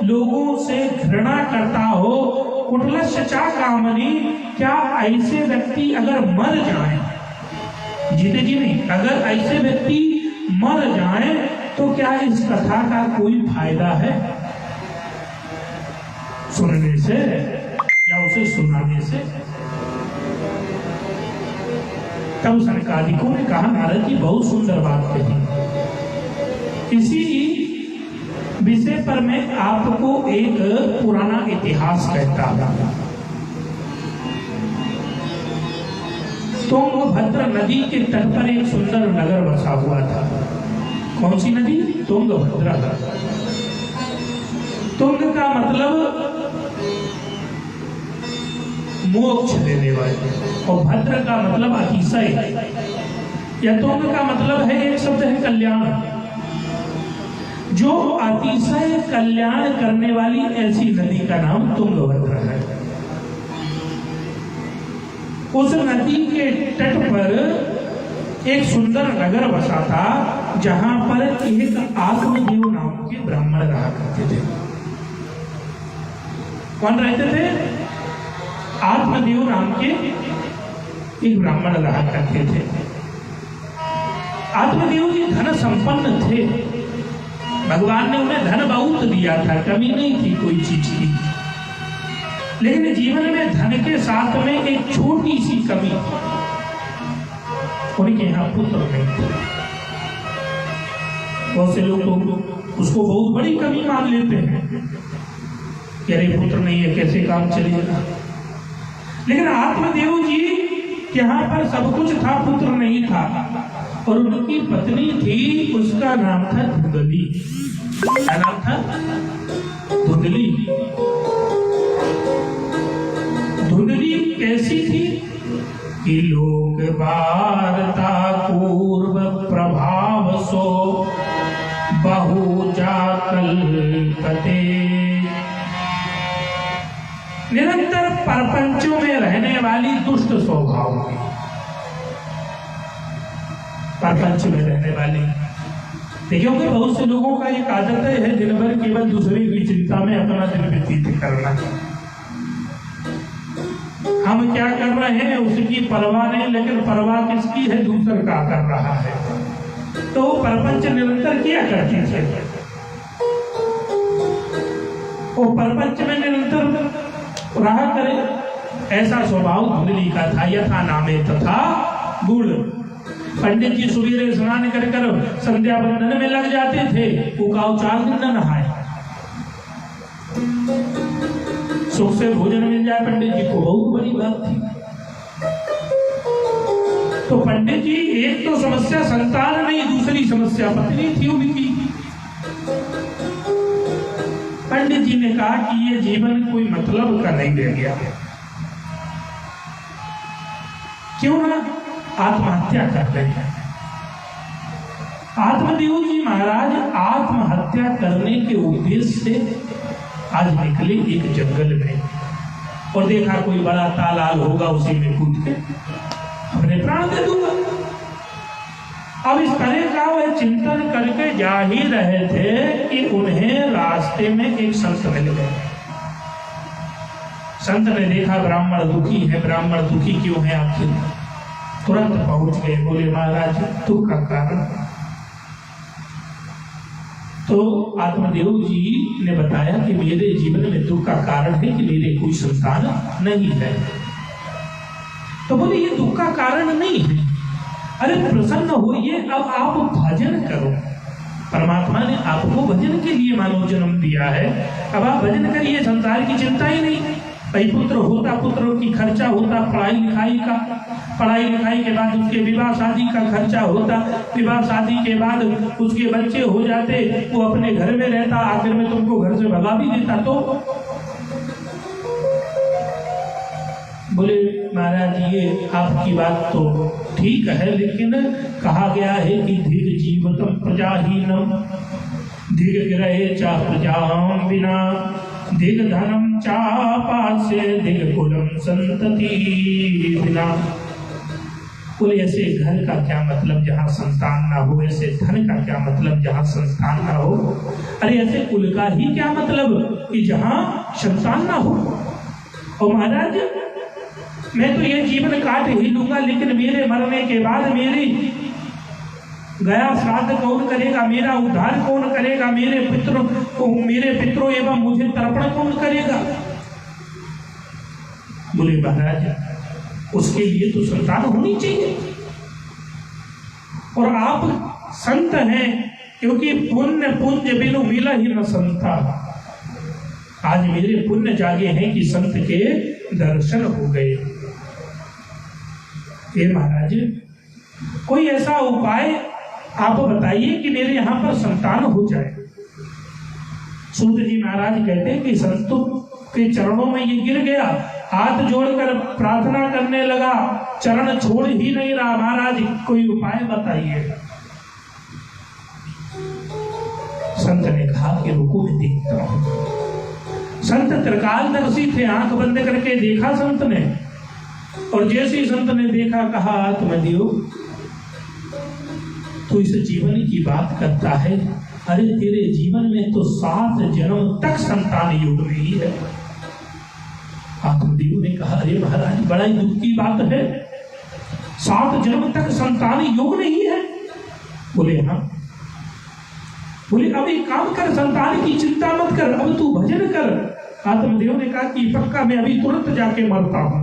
लोगों से घृणा करता हो, कुटिलश्च कामनी, क्या ऐसे व्यक्ति अगर मर जाएं, जीते जी नहीं, अगर ऐसे व्यक्ति मर जाएं तो क्या इस कथा का कोई फायदा है सुनने से या उसे सुनाने से? तब सनकादिकों ने कहा नारद जी बहुत सुंदर बात कही। इसी विषय पर मैं आपको एक पुराना इतिहास कहता हूं। तुंगभद्र नदी के तट पर एक सुंदर नगर बसा हुआ था। कौन सी नदी? तुंगभद्रा। तुंग का मतलब मोक्ष देने वाले, और भद्र का मतलब अतिशय, या तुंग का मतलब है, एक शब्द है कल्याण। जो अतिशय कल्याण करने वाली ऐसी नदी का नाम तुंगभद्रा है। उस नदी के तट पर एक सुंदर नगर बसा था, जहां पर एक आत्मदेव नाम के ब्राह्मण रहा करते थे। कौन रहते थे? आत्मदेव नाम के एक ब्राह्मण रहा करते थे। आत्मदेव जी धन संपन्न थे। भगवान ने उन्हें धन बहुत दिया था, कमी नहीं थी कोई चीज की। लेकिन जीवन में धन के साथ में एक छोटी सी कमी, उनके यहाँ पुत्र नहीं थे। बहुत से लोग तो उसको बहुत बड़ी कमी मान लेते हैं कि अरे पुत्र नहीं है, कैसे काम चलेगा। लेकिन आत्मदेव जी के यहाँ पर सब कुछ था, पुत्र नहीं था। और उनकी पत्नी थी, उसका नाम था धुंधली। क्या नाम था? धुंधली। धुंधली कैसी थी कि लोक वार्ता पूर्व प्रभाव सो बहु जाकल कते। निरंतर परपंचों में रहने वाली दुष्ट स्वभाव की, परपंच में रहने वाली। क्योंकि बहुत से लोगों का एक आदत है दिन भर केवल दूसरे की चिंता में अपना दिन व्यतीत करना। हम क्या कर रहे हैं उसकी परवाह नहीं, लेकिन परवाह किसकी है? दूसर का कर रहा है। तो परपंच निरंतर क्या करते थे? वो परपंच में निरंतर रहा करे, ऐसा स्वभाव धुंधली का था। यथा नामे तथा गुण। पंडित जी सुबह स्नान कर संध्या बंदन में लग जाते थे, वो 4 दिन न नहाए। सुख से भोजन मिल जाए पंडित जी को बहुत बड़ी बात थी। तो पंडित जी एक तो समस्या संतान नहीं, दूसरी समस्या पत्नी थी उनकी। पंडित जी ने कहा कि ये जीवन कोई मतलब का नहीं रह गया, क्यों ना आत्महत्या कर लें। आत्मदेव जी महाराज आत्महत्या करने के उद्देश्य से आज निकले एक जंगल में, और देखा कोई बड़ा तालाब होगा, उसी में कूद के अपने प्राण दे दूंगा। अब इस तरह का वह चिंतन करके जा ही रहे थे कि उन्हें रास्ते में एक संत मिल गए। संत ने देखा ब्राह्मण दुखी है, ब्राह्मण दुखी क्यों है आखिर? तुरंत पहुंच गए, बोले महाराज दुख का कारण। तो आत्मदेव जी ने बताया कि मेरे जीवन में दुख का कारण है कि मेरे कोई संतान नहीं है। तो बोले ये दुख का कारण नहीं है, अरे प्रसन्न होइए, अब आप भजन करो। परमात्मा ने आपको भजन के लिए मानव जन्म दिया है, अब आप भजन करिए, संसार की चिंता ही नहीं। भाई पुत्र होता, पुत्र की खर्चा होता, पढ़ाई लिखाई का, पढ़ाई लिखाई के बाद उसके विवाह शादी का खर्चा होता, विवाह शादी के बाद उसके बच्चे हो जाते, वो अपने घर में रहता, आखिर में तुमको घर से भगा भी देता। तो बोले महाराज ये आपकी बात तो ठीक है, लेकिन कहा गया है कि धीर जीवतम प्रजाहीनम धीर ग्रहे चा प्रजाम बिना दिग धनम चापासे दिग कुलम संतति बिना। बोले ऐसे घर का क्या मतलब जहाँ संतान ना हो, ऐसे धन का क्या मतलब जहाँ संतान ना हो, अरे ऐसे कुल का ही क्या मतलब कि जहाँ संतान ना हो। और महाराज मैं तो ये जीवन काट ही लूंगा, लेकिन मेरे मरने के बाद मेरी गया श्राद्ध कौन करेगा, मेरा उद्धार कौन करेगा, मेरे पितरों एवं मुझे तर्पण कौन करेगा? बोले महाराज उसके लिए तो संतान होनी चाहिए, और आप संत हैं, क्योंकि पुण्य पुण्य बिनु मिला ही न संता। आज मेरे पुण्य जागे हैं कि संत के दर्शन हो गए। हे महाराज कोई ऐसा उपाय आप बताइए कि मेरे यहाँ पर संतान हो जाए। सूत जी महाराज कहते हैं कि संतों के चरणों में ये गिर गया, हाथ जोड़कर प्रार्थना करने लगा, चरण छोड़ ही नहीं रहा। महाराज कोई उपाय बताइए। संत ने कहा कि रुको मैं देखता हूं। संत त्रिकालदर्शी थे, आंख बंद करके देखा संत ने, और जैसे ही संत ने देखा कहा आत्मदेव तो इस जीवन की बात करता है, अरे तेरे जीवन में तो 7 जन्म तक संतान योग नहीं है। आत्मदेव ने कहा अरे महाराज बड़ा ही दुख की बात है, 7 जन्म तक संतान योग नहीं है। बोले हाँ। बोले अब एक काम कर, संतान की चिंता मत कर, अब तू भजन कर। आत्मदेव ने कहा कि पक्का मैं अभी तुरंत जाके मरता हूं।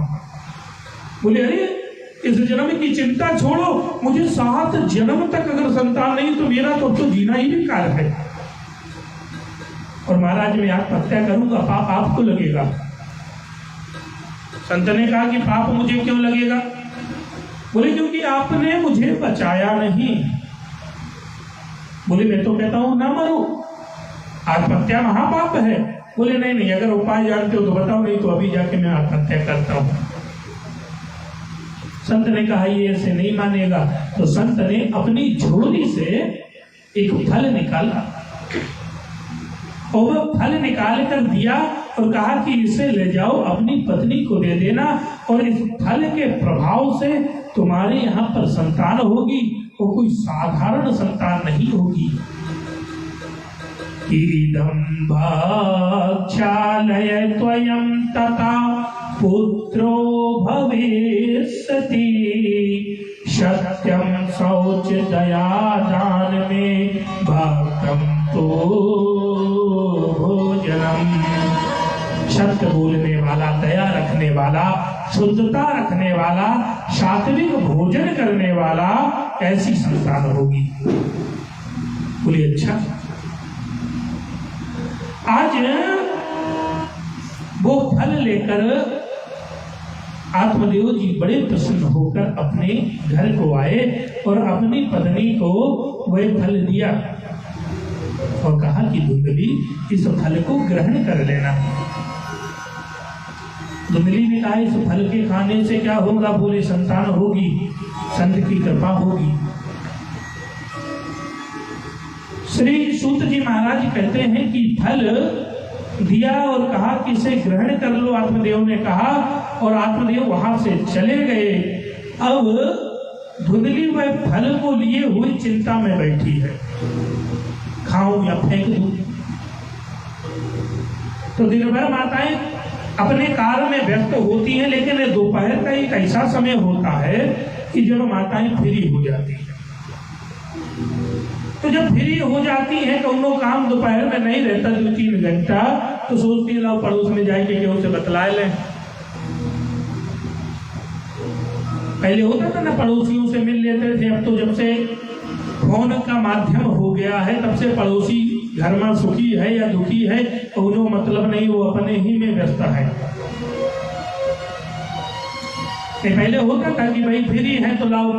बोले अरे इस जन्म की चिंता छोड़ो, मुझे 7 जन्म तक अगर संतान नहीं तो मेरा तो जीना ही बेकार है, और महाराज मैं आत्महत्या करूंगा, पाप आपको लगेगा। संत ने कहा कि पाप मुझे क्यों लगेगा? बोले क्योंकि आपने मुझे बचाया नहीं। बोले मैं तो कहता हूं ना मरो, आत्महत्या महापाप है। बोले नहीं नहीं, अगर उपाय जानते हो तो बताओ, नहीं तो अभी जाके मैं आत्महत्या करता हूं। संत ने कहा ये ऐसे नहीं मानेगा। तो संत ने अपनी झोली से एक फल निकाला, और वह फल निकाल कर दिया और कहा कि इसे ले जाओ अपनी पत्नी को दे देना, और इस फल के प्रभाव से तुम्हारे यहाँ पर संतान होगी, और कोई साधारण संतान नहीं होगी। इदं भक्षालय त्वयं तथा पुत्रो भविष्यति, सत्यं शौच दया दान में भक्तं तो भोजनम, सत्य बोलने वाला, दया रखने वाला, शुद्धता रखने वाला, सात्विक भोजन करने वाला, ऐसी संतान होगी। बोले अच्छा। आज वो फल लेकर आत्मदेव जी बड़े प्रसन्न होकर अपने घर को आए और अपनी पत्नी को वह फल दिया और कहा कि धुंधली इस फल को ग्रहण कर लेना। धुंधली ने कहा इस फल के खाने से क्या होगा? बोले संतान होगी, संत की कृपा होगी। श्री सूत जी महाराज कहते हैं कि फल दिया और कहा कि इसे ग्रहण कर लो, आत्मदेव ने कहा, और आत्मदेव वहां से चले गए। अब धुंधली वह फल को लिए हुई चिंता में बैठी है, खाऊं या फेंक दूं। तो दिन भर माताएं अपने कार्य में व्यस्त होती हैं, लेकिन दोपहर का एक ऐसा समय होता है कि जब माताएं फ्री हो जाती हैं। तो जब फ्री हो जाती है तो उनको काम दोपहर में नहीं रहता 2-3 घंटा, तो सोचती है लाओ पड़ोस में जाके केहू से बतला लें। पहले होता था ना, पड़ोसियों से मिल लेते थे। अब तो जब से फोन का माध्यम हो गया है तब से पड़ोसी घर में सुखी है या दुखी है तो उन्हें मतलब नहीं, वो अपने ही में व्यस्त है। पहले होता था कि भाई फ्री है तो लाओ,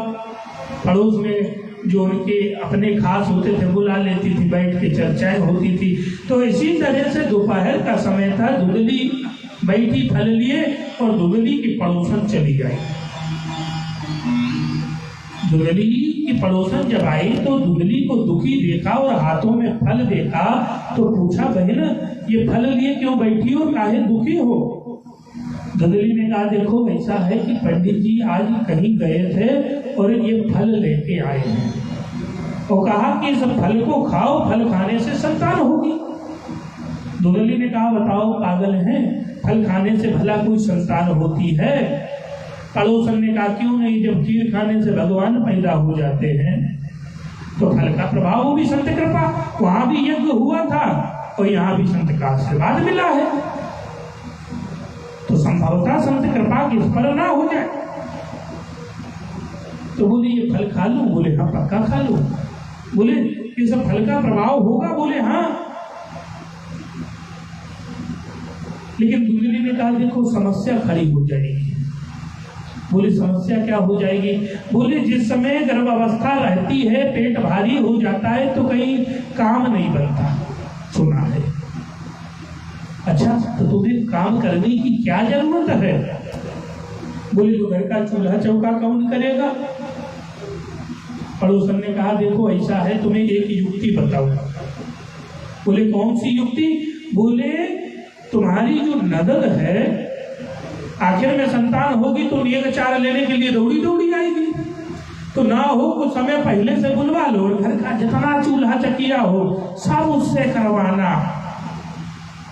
पड़ोस में जो उनके अपने खास होते थे बुला लेती थी, बैठ के चर्चाएं होती थी। तो इसी तरह से दोपहर का समय था, धुंधली बैठी फल लिए और धुंधली की पड़ोसन चली गई। धुंधली की पड़ोसन जब आई तो धुंधली को दुखी देखा और हाथों में फल देखा तो पूछा, बहन ये फल लिए क्यों बैठी हो, काहे दुखी हो? धुंधली ने कहा देखो ऐसा है कि पंडित जी आज कहीं गए थे और ये फल लेके आए हैं और कहा कि इस फल को खाओ, फल खाने से संतान होगी। धुंधली ने कहा बताओ पागल हैं, फल खाने से भला कोई संतान होती है? पड़ोसन ने कहा क्यों नहीं, जब खीर खाने से भगवान पैदा हो जाते हैं तो फल का प्रभाव भी संत कृपा, वहां भी यज्ञ हुआ था और यहाँ भी संत का आशीर्वाद मिला है, तो संभवतः संत कृपा किस पर ना हो जाए। तो बोले ये फल खा लूं? बोले हाँ पक्का खा लूं। बोले ये सब फल का प्रभाव होगा? बोले हाँ। लेकिन धुंधली ने कहा देखो समस्या खड़ी हो जाएगी। बोले समस्या क्या हो जाएगी? बोले जिस समय गर्भावस्था रहती है, पेट भारी हो जाता है तो कहीं काम नहीं बनता, सुना है। अच्छा तो तुम्हें काम करने की क्या जरूरत है? बोले तो घर का चूल्हा चौका कौन करेगा? पड़ोसन ने कहा देखो ऐसा है, तुम्हें एक युक्ति बताओ। बोले कौन सी युक्ति? बोले तुम्हारी जो ननद है आखिर में संतान होगी तो एक चार लेने के लिए दौड़ी दौड़ी आएगी, तो ना हो कुछ समय पहले से बुलवा लो, घर का जितना चूल्हा चकिया हो सब उससे करवाना,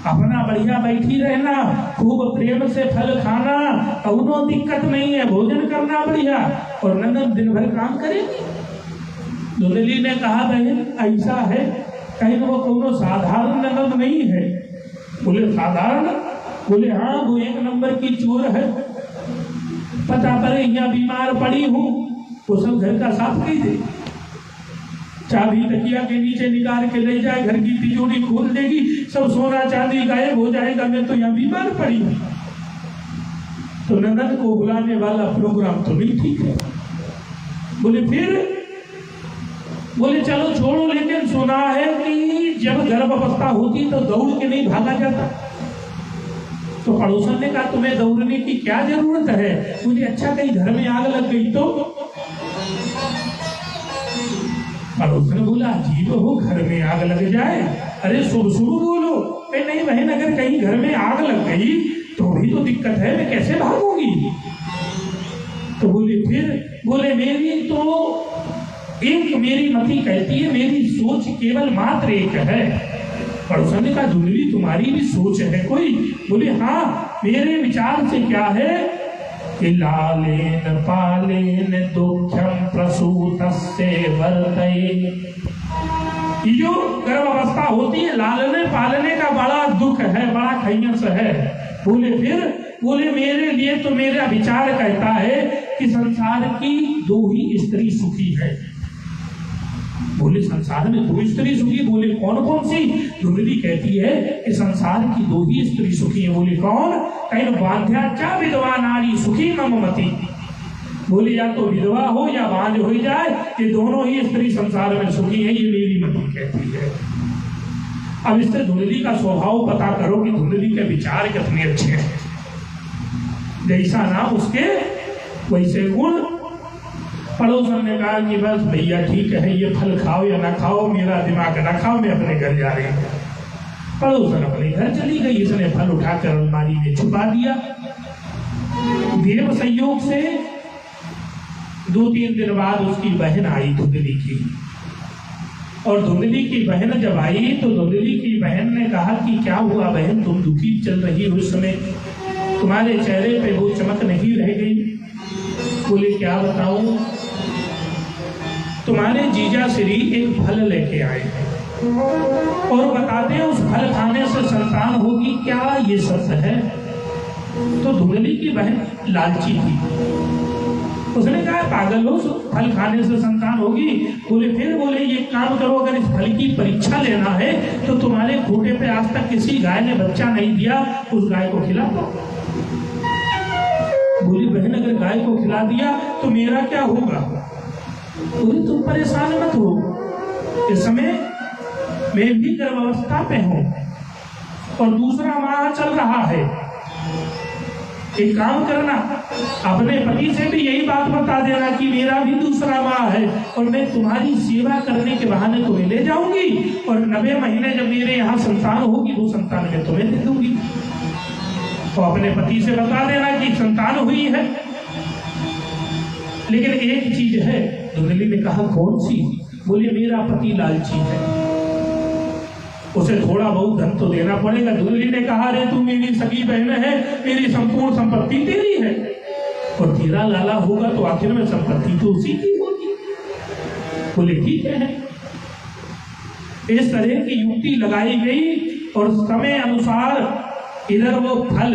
अपना बढ़िया बैठी रहना, खूब प्रेम से फल खाना, कौनो दिक्कत नहीं है, भोजन करना बढ़िया, और ननद दिन भर काम करेगी। धुंधली ने कहा बहन ऐसा है, कहीं वो कौनो साधारण ननद नहीं है। बोले साधारण? बोले हाँ वो 1 नंबर की चोर है, पता पड़े यहाँ बीमार पड़ी हूँ वो सब घर का साफ कर दे, चाबी तकिया के नीचे निकाल के ले जाए, घर की तिजोरी खोल देगी, सब सोना चांदी गायब हो जाएगा, मैं तो यहाँ बीमार पड़ी हूँ। तो ननद को बुलाने वाला प्रोग्राम तो नहीं ठीक है। बोले फिर? बोले चलो छोड़ो, लेकिन सुना है कि जब गर्भावस्था होती तो दौड़ के नहीं भागा जाता। तो पड़ोसन ने कहा तुम्हें दौड़ने की क्या जरूरत है? मुझे अच्छा कहीं घर में आग लग गई तो? पड़ोसन बोला अजीब हो, घर में आग लग जाए? अरे शुभ शुभ बोलो। नहीं बहन अगर कहीं घर में आग लग गई तो भी तो दिक्कत है, मैं कैसे भागूंगी? तो बोले फिर? बोले मेरी तो एक मेरी मति कहती है, मेरी सोच केवल मात्र एक है। पड़ोसन ने कहा धुंधली तुम्हारी भी सोच है कोई? बोले हाँ मेरे विचार से क्या है कि लालेन पालेन दुःखम प्रसूतस्य वर्तये। जो गर्भावस्था होती है लालने पालने का बड़ा दुख मूर्ख है, बड़ा खैयस है। बोले फिर? बोले मेरे लिए तो मेरा विचार कहता है कि संसार की 2 ही स्त्री सुखी है। बोले संसार में 2 स्त्री सुखी? बोले कौन कौन सी? धुंधली कहती है कि संसार की 2 ही स्त्री सुखी है। बोले कौन? कहीं बांध्या चा विधवा नारी सुखी मम मति। बोले या तो विधवा हो या बांझ हो जाए, ये दोनों ही स्त्री संसार में सुखी है, ये मेरी मति कहती है। अब इससे धुंधली का स्वभाव पता करो कि धुंधली के विचार कितने अच्छे हैं। जैसा नाम उसके वैसे गुण। पड़ोसन ने कहा कि बस भैया ठीक है, ये फल खाओ या ना खाओ, मेरा दिमाग ना खाओ, मैं अपने घर जा रही हूँ। पड़ोसन अपने घर चली गई, इसने फल उठाकर अलमारी में छुपा दिया। देव संयोग से 2-3 दिन बाद उसकी बहन आई धुंधली की, और धुंधली की बहन जब आई तो धुंधली की बहन ने कहा कि क्या हुआ बहन, तुम दुखी चल रही हो, उस समय तुम्हारे चेहरे पे वो चमक नहीं रह गई। बोले क्या बताऊं, तुम्हारे जीजा श्री एक फल लेके आए और बताते हैं उस फल खाने से संतान होगी, क्या ये सत्य है? तो धुंधली की बहन लालची थी, उसने कहा पागल हो, फल खाने से संतान होगी? बोले फिर? बोले ये काम करो, अगर इस फल की परीक्षा लेना है तो तुम्हारे खूंटे पे आज तक किसी गाय ने बच्चा नहीं दिया, उस गाय को खिला दो। बोली बहन अगर गाय को खिला दिया तो मेरा क्या होगा? बोले तुम परेशान मत हो, इस समय मैं भी गर्भावस्था पे हूं और दूसरा माह चल रहा है। एक काम करना, अपने पति से भी यही बात बता देना कि मेरा भी दूसरा माह है और मैं तुम्हारी सेवा करने के बहाने तुम्हें ले जाऊंगी, और 90 महीने जब मेरे यहाँ संतान होगी वो संतान मैं तुम्हें दे दूंगी। तो अपने पति से बता देना कि संतान हुई है। लेकिन एक चीज है, धुंधली ने कहा कौन सी? बोले मेरा पति लालची है, उसे थोड़ा बहुत धन तो देना पड़ेगा। धुंधली ने कहा अरे तू मेरी सगी बहन है, मेरी संपूर्ण संपत्ति तेरी है, और तेरा लाला होगा तो आखिर में संपत्ति तो उसी की होगी। बोले ठीक है। इस तरह की युक्ति लगाई गई और समय अनुसार इधर वो फल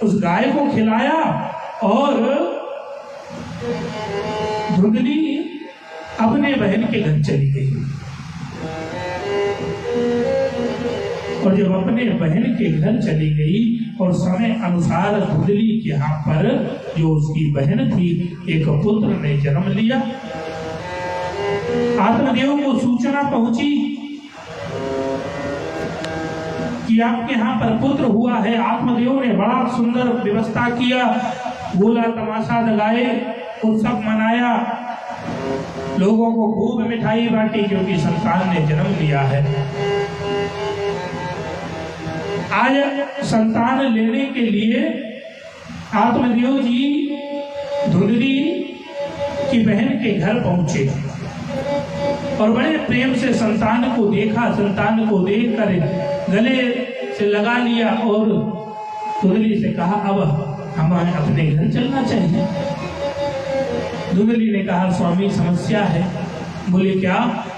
उस गाय को खिलाया और धुंधली अपने बहन के घर चली गई। और जब अपने बहन के घर चली गई और समय अनुसार धुंधली के यहाँ पर जो उसकी बहन थी एक पुत्र ने जन्म लिया। आत्मदेव को सूचना पहुंची कि आपके यहाँ पर पुत्र हुआ है। आत्मदेव ने बड़ा सुंदर व्यवस्था किया, गोला तमाशा लगाए, उत्सव मनाया, लोगों को खूब मिठाई बांटी क्योंकि संतान ने जन्म लिया है। आज संतान लेने के लिए आत्मदेव जी धुंधली की बहन के घर पहुंचे और बड़े प्रेम से संतान को देखा। संतान को देखकर गले से लगा लिया और धुंधली से कहा अब हमें अपने घर चलना चाहिए। धुंधली ने कहा स्वामी समस्या है। बोले क्या?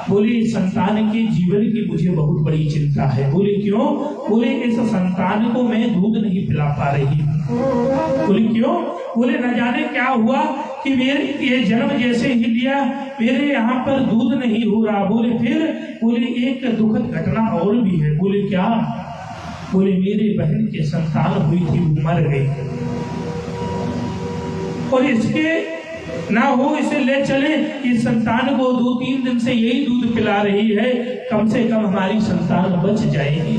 बोले संतान के जीवन की मुझे बहुत बड़ी चिंता है। बोले क्यों? बोले इस संतान को मैं दूध नहीं पिला पा रही। बोले क्यों? बोले न जाने क्या हुआ कि मेरे ये जन्म जैसे ही लिया मेरे यहाँ पर दूध नहीं हो रहा। बोले फिर? बोले एक दुखद घटना और भी है। बोले क्या? बोले मेरे बहन के संतान हुई थी, वो मर गई और इसके ना हो इसे ले चले। इस संतान को 2-3 दिन से यही दूध पिला रही है, कम से कम हमारी संतान बच जाएगी।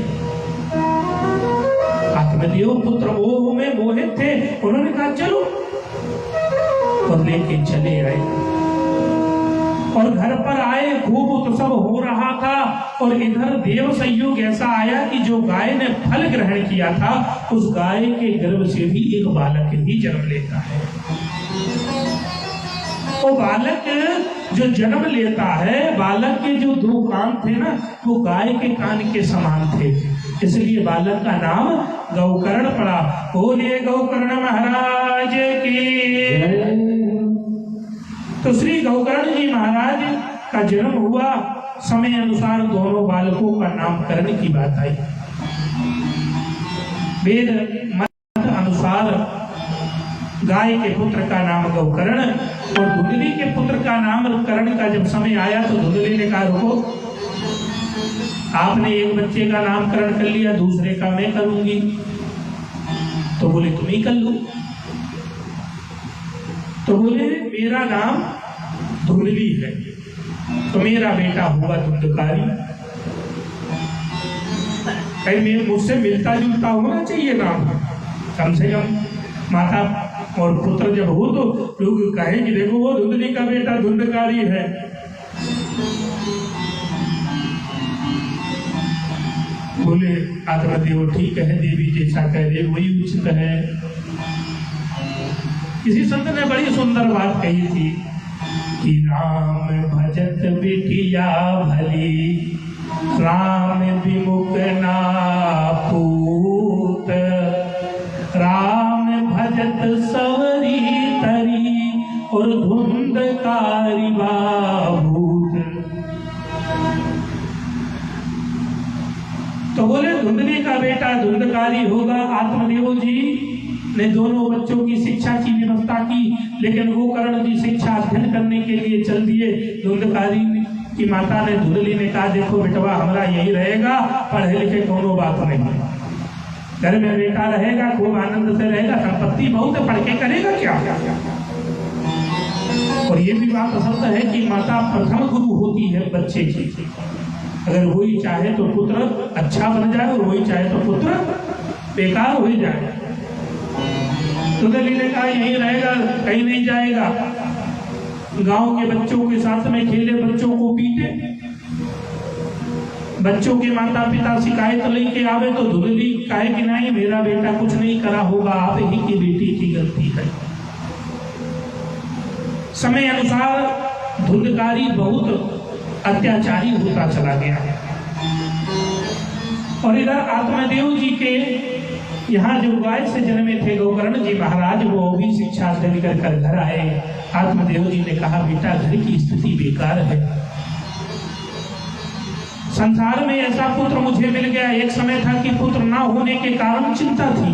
आत्मदेव पुत्र मोह में मोहित थे, उन्होंने कहा चलो, और लेके चले आए। और घर पर आए, खूब उत्सव हो रहा था और इधर देव संयोग ऐसा आया कि जो गाय ने फल ग्रहण किया था उस गाय के गर्भ से भी एक बालक ही जन्म लेता है। वो बालक जो जन्म लेता है, बालक के जो 2 कान थे ना वो गाय के कान के समान थे, इसलिए बालक का नाम गौकर्ण पड़ा। बोले गौकर्ण महाराज की। तो श्री गौकर्ण जी महाराज का जन्म हुआ। समय अनुसार दोनों बालकों का नामकरण की बात आई। वेद मत अनुसार गाय के पुत्र का नाम गौकर्ण और धुंधली के पुत्र का नाम कर्ण का जब समय आया तो धुंधली ने कहा रुको, आपने एक बच्चे का नामकरण कर लिया, दूसरे का मैं करूंगी। तो बोले तुम ही कर लो। तो बोले मेरा नाम धुंधली है तो मेरा बेटा हुआ धुंधकारी। कहीं मुझसे मिलता जुलता होना चाहिए नाम, कम से कम माता और पुत्र जब हो तो लोग कहें कि देखो वो धुंधली का बेटा धुंधकारी है। बोले आत्मदेव ठीक है, देवी जैसा कह दे वही उचित है। किसी संत ने बड़ी सुंदर बात कही थी कि राम भजत बिटिया भली, राम विमुख ना पूत, राम भजत सवरी तरी और धुंधकारी बाभूत। तो बोले धुंधली का बेटा धुंधकारी होगा। आत्मदेव जी ने दोनों बच्चों की शिक्षा की व्यवस्था की, लेकिन वो कर्ण जी शिक्षा अध्ययन करने के लिए चल दिए। धुंधकारी की माता ने धुंधली ने कहा देखो बेटवा हमारा यही रहेगा, पढ़े लिखे कोनो बात नहीं, घर में बेटा रहेगा, खूब आनंद से रहेगा, संपत्ति बहुत है, पढ़ के करेगा क्या। और ये भी बात असत्य है कि माता प्रथम गुरु होती है बच्चे की। अगर वही चाहे तो पुत्र अच्छा बन जाए और वही चाहे तो पुत्र बेकार हो जाए। धुंधली ने कहा यही रहेगा, कहीं नहीं जाएगा। गांव के बच्चों के साथ में खेले, बच्चों को पीटे। बच्चों के माता पिता शिकायत लेके आवे तो धुंधली कहे कि नहीं मेरा बेटा कुछ नहीं करा होगा, आप ही की बेटी की गलती है। समय अनुसार धुंधकारी बहुत अत्याचारी होता चला गया है। और इधर आत्मदेव जी के यहाँ जो गाय से जन्मे थे गौकर्ण जी महाराज, वो भी शिक्षा अध्ययन कर घर आए। आत्मदेव जी ने कहा बेटा घर की स्थिति बेकार है, संसार में ऐसा पुत्र मुझे मिल गया। एक समय था कि पुत्र ना होने के कारण चिंता थी,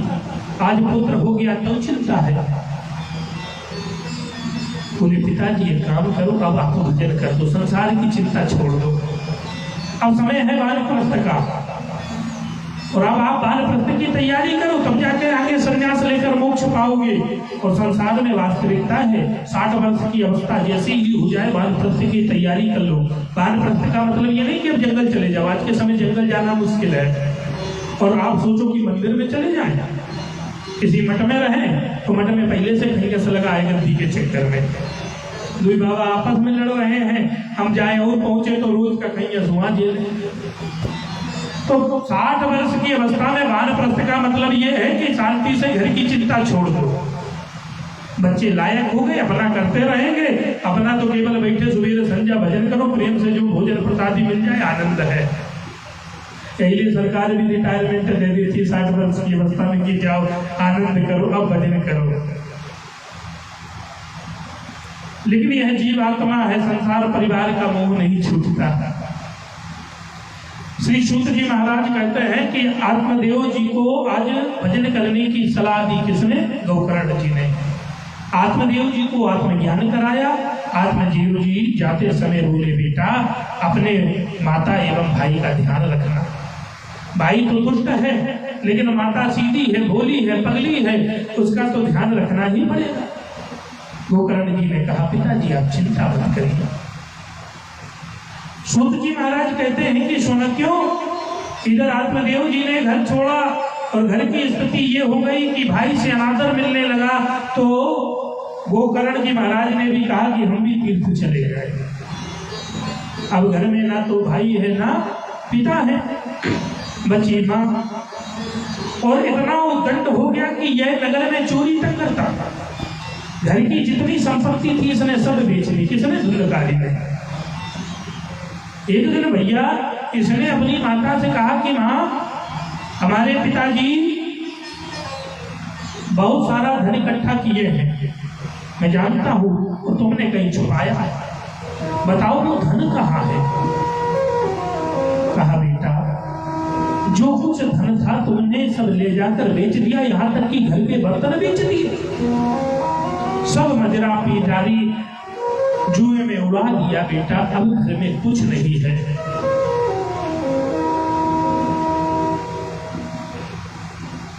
आज पुत्र हो गया तो चिंता है। बोले पिताजी एक काम करो, अब आपको भजन कर दो, संसार की चिंता छोड़ दो। अब समय है वानप्रस्थ का, और अब आप वानप्रस्थ की तैयारी करो, तब जाके आगे संन्यास लेकर मोक्ष पाओगे। और संसार में वास्तविकता है 60 वर्ष की अवस्था जैसे ही हो जाए वानप्रस्थ की तैयारी कर लो। वानप्रस्थ का मतलब ये नहीं कि अब जंगल चले जाओ, आज के समय जंगल जाना मुश्किल है। और आप सोचो कि मंदिर में चले जाए, किसी मठ में रहे तो मठ में पहले से खैगस लगा है गद्दी के चक्कर में, दुई बाबा आपस में लड़ रहे हैं, हम जाए और पहुंचे तो रोज का खैगस वहां जेल। तो 60 वर्ष की अवस्था में वानप्रस्थ का मतलब ये है कि शांति से घर की चिंता छोड़ दो। बच्चे लायक हो गए, अपना करते रहेंगे, अपना तो केवल बैठे सुबह संध्या भजन करो, प्रेम से जो भोजन प्रसादी मिल जाए आनंद है। पहले सरकार भी रिटायरमेंट दे दी थी 60 वर्ष की अवस्था में कि जाओ आनंद करो, अब भजन करो। लेकिन यह जीव आत्मा है, संसार परिवार का मोह नहीं छूटता। श्री सूत जी महाराज कहते हैं कि आत्मदेव जी को आज भजन करने की सलाह दी किसने? गौकर्ण जी ने। आत्मदेव जी को आत्मज्ञान कराया। आत्मदेव जी जाते समय बोले बेटा अपने माता एवं भाई का ध्यान रखना। भाई तो दुष्ट है लेकिन माता सीधी है, भोली है, पगली है, उसका तो ध्यान रखना ही पड़ेगा। गोकर्ण जी ने कहा पिताजी आप चिंता मत करिए। सूत जी महाराज कहते हैं कि सुना क्यों, इधर आत्मदेव जी ने घर छोड़ा और घर की स्थिति ये हो गई कि भाई से अनादर मिलने लगा, तो गोकर्ण जी महाराज ने भी कहा कि हम भी तीर्थ चले गए। अब घर में ना तो भाई है ना पिता है, बची मां। और इतना उद्दंड हो गया कि यह नगर में चोरी तक करता था। घर की जितनी संपत्ति थी इसने सब बेच ली। किसने? धुंधकारी ने। एक दिन भैया इसने अपनी माता से कहा कि मां हमारे पिताजी बहुत सारा धन इकट्ठा किए हैं, मैं जानता हूं, और तुमने कहीं छुपाया है, बताओ वो धन कहाँ है? कहा बेटा जो कुछ कुछ धन था तुमने सब ले जाकर बेच दिया, यहाँ तक कि घर के बर्तन बेच दिए, सब मदिरा पी डाली, जुए में उड़ा दिया बेटा, अब घर में कुछ नहीं है।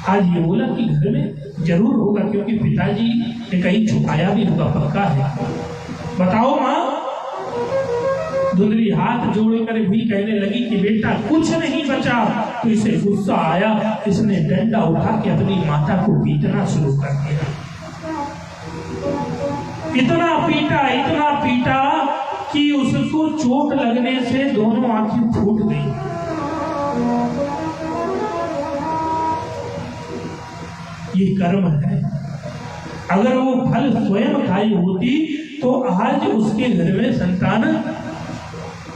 आज ये बोला कि घर में जरूर होगा, क्योंकि पिताजी ने कहीं छुपाया भी होगा, पक्का है। बताओ माँ। धुंधली हाथ जोड़कर भी कहने लगी कि बेटा कुछ नहीं बचा। तो इसे गुस्सा आया, इसने डंडा उठा के अपनी माता को पीटना शुरू कर दिया। इतना पीटा कि उसको चोट लगने से दोनों आंखें फूट गई। ये कर्म है। अगर वो फल स्वयं खाई होती तो आज उसके घर में संतान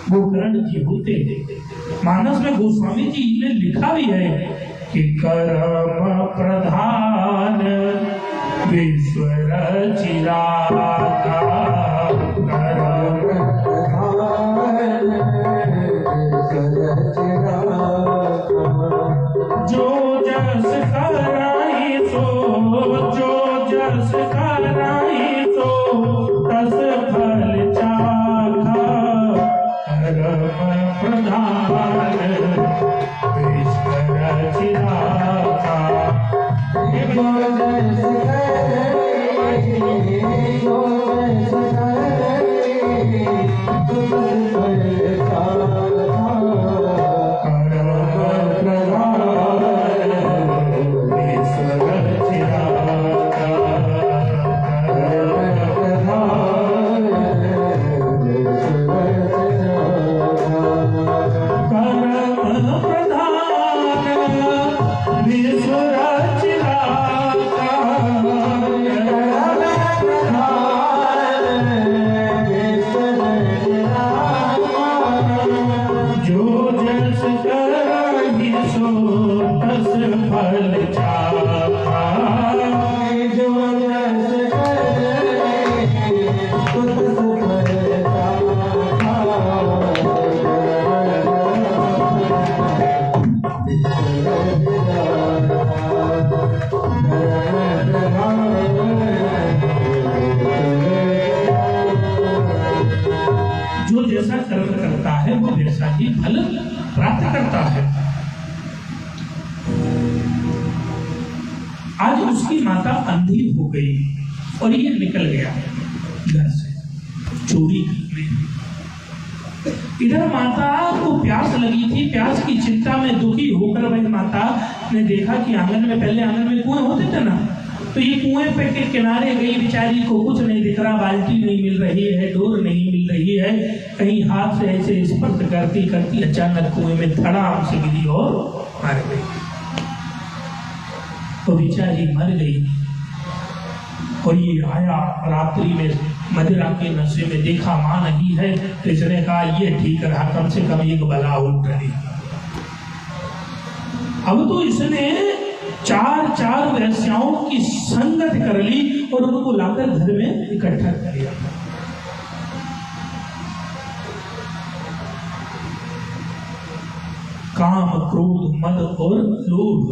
गोकर्ण जी होते। मानस में गोस्वामी जी ने लिखा भी है कि कर्म प्रधान विश्वर चिरागा, जो जस कराई सो, जो जस कराई सो तस फल चाखा, कर्म प्रधान विश्वर चिरागा। जो जैसा कर्म करता है वो वैसा ही फल प्राप्त करता है। आज उसकी माता अंधी हो गई और ये निकल गया घर से चोरी करने। इधर माता को प्यास लगी थी, प्यास की चिंता में दुखी होकर वही माता ने देखा कि आंगन में, पहले आंगन में कुएं होते थे ना, तो ये कुएं पे के किनारे गई, बेचारी को कुछ नहीं दिख रहा, बाल्टी नहीं मिल रही है, डोर नहीं मिल रही है, कहीं हाथ से ऐसे स्पर्श करती करती अचानक कुएं में धड़ाम से गिरी और मर गई। तो बेचारी मर गई। और ये आया रात्रि में मदिरा के नशे में, देखा मां नहीं है, तो इसने कहा ये ठीक रहा, कम से कम एक बला उठ रही। अब तो इसने चार वेश्याओं की संगत कर ली और उनको लाकर घर में इकट्ठा कर लिया। काम, क्रोध, मद और लोभ,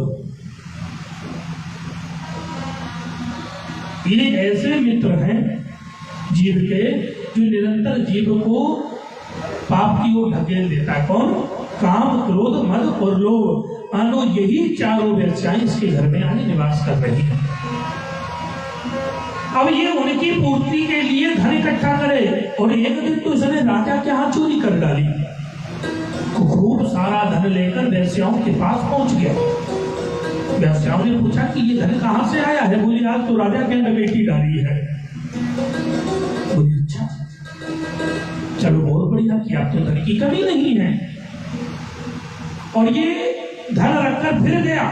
ये ऐसे मित्र हैं जीव के जो निरंतर जीव को पाप की ओर ढकेल देता है। कौन? काम, क्रोध, मद और लोभ। मानो यही चारों वेश्याएं इसके घर में आने निवास कर रही है। अब ये उनकी पूर्ति के लिए धन इकट्ठा करे और एक दिन तो इसने राजा के हाथ चोरी कर डाली। खूब सारा धन लेकर वेश्याओं के पास पहुंच गया। वेश्याओं ने पूछा कि ये धन कहां से आया है? बोली आज तो राजा के बेटी डाली है। बोली अच्छा, चलो बहुत बढ़िया किया, तो धन की कमी नहीं है। और ये धन रखकर फिर गया।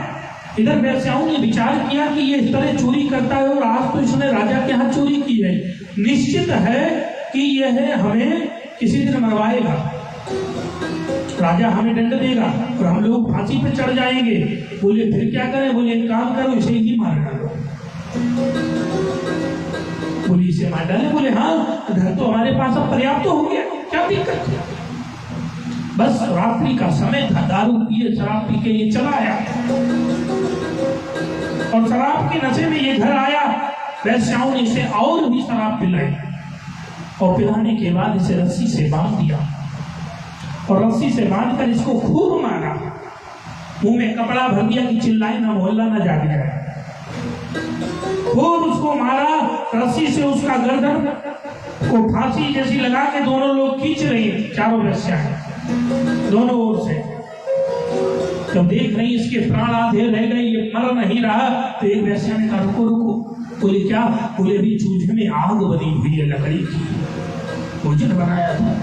इधर वेश्याओं ने विचार किया कि ये इस तरह चोरी करता है और आज तो इसने राजा के हाथ चोरी की है, निश्चित है कि यह हमें किसी दिन मरवाएगा, राजा हमें दंड देगा और हम लोग फांसी पे चढ़ जाएंगे। बोले फिर क्या करें? बोले एक काम करो, इसे ही मार डालो। बोले इसे मार डाले? बोले हाँ, धन तो हमारे पास अब पर्याप्त हो गया, क्या दिक्कत है? बस रात्रि का समय था, दारू पिए शराब पी के ये चला आया और शराब के नशे में ये घर आया। वैश्याओं ने इसे और भी शराब पिलाई और पिलाने के बाद इसे रस्सी से बांध दिया और रस्सी से बांधकर इसको खूब मारा, मुंह में कपड़ा भर दिया कि चिल्लाए ना, मोहल्ला ना जाग जाए। खूब उसको मारा, रस्सी से उसका गर्दन को फांसी जैसी लगा के दोनों लोग खींच रहे हैं, चारों वैश्याएं दोनों ओर से। जब देख रही इसके प्राण आधे रह गए, ये मर नहीं रहा, तो एक वैश्या ने कहा रुको रुको। बोले क्या? बोले भी चूल्हे में आग बनी हुई है लकड़ी की, भोजन बनाया था।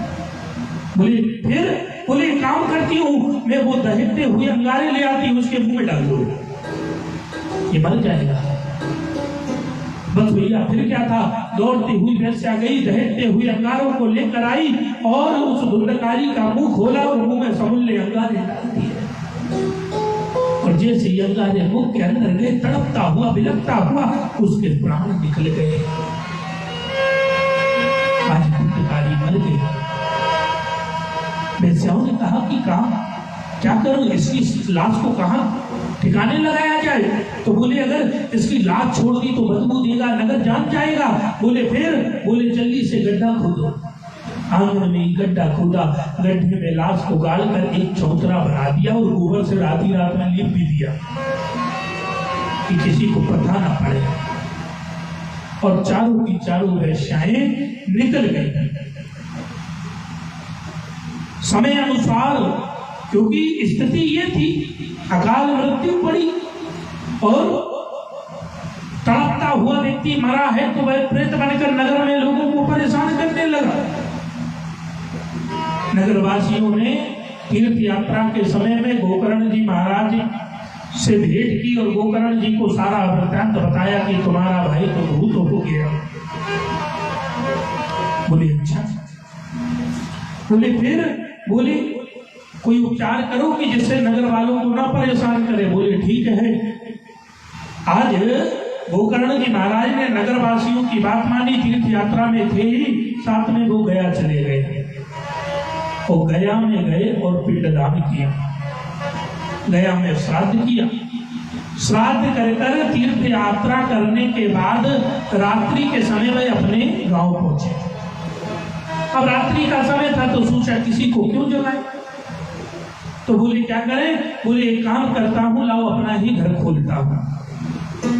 बोले फिर? बोले काम करती हूँ मैं, वो दहकते हुए अंगारे ले आती हूँ, उसके मुंह में डाल दो, ये मर जाएगा। बस भैया फिर क्या था, दौड़ती हुई वैश्या गई, दहकते हुए अंगारों को लेकर आई और उस धुंधकारी का मुंह खोला और मुंह में समूले अंगारे डाल दिए। और जैसे ही अंगारे मुंह के अंदर गए, तड़पता हुआ बिलखता हुआ उसके प्राण निकल गए। आज धुंधकारी मर गई। वैश्याओं ने कहा कि कहा क्या करूं, इसकी लाश को कहां ठिकाने लगाया जाए? तो बोले अगर इसकी लाश छोड़ दी तो बदबू देगा, नगर जान जाएगा। बोले फिर? बोले जल्दी से गड्ढा खोदो। आंगन में गड्ढा खोदा, गड्ढे में लाश को गाड़कर एक चौतरा बना दिया और गोबर से आधी रात में लीप भी दिया कि किसी को पता ना पड़े। और चारों की चारों वैश्याएं निकल गई समय अनुसार, क्योंकि स्थिति ये थी अकाल मृत्यु पड़ी और तड़पता हुआ व्यक्ति मरा है तो वह प्रेत बनकर नगर में लोगों को परेशान करने लगा। नगरवासियों ने तीर्थ यात्रा के समय में गोकर्ण जी महाराज से भेंट की और गोकर्ण जी को सारा वृत्तांत बताया कि तुम्हारा भाई तो भूत हो गया। बोले अच्छा। बोले फिर? बोले कोई उपचार करो कि जिससे नगर वालों को ना परेशान करे। बोले ठीक है। आज गोकर्ण जी महाराज ने नगर वासियों की बात मानी, तीर्थ यात्रा में थे ही, साथ में वो गया चले गए और गया में गए और पिंडदान किया, गया में श्राद्ध किया। श्राद्ध कर तीर्थ यात्रा करने के बाद रात्रि के समय वे अपने गांव पहुंचे। अब रात्रि का समय था तो सोचा किसी को क्यों जलाए, तो बोले क्या करें? बोले एक काम करता हूँ, लाओ अपना ही घर खोलता हूँ।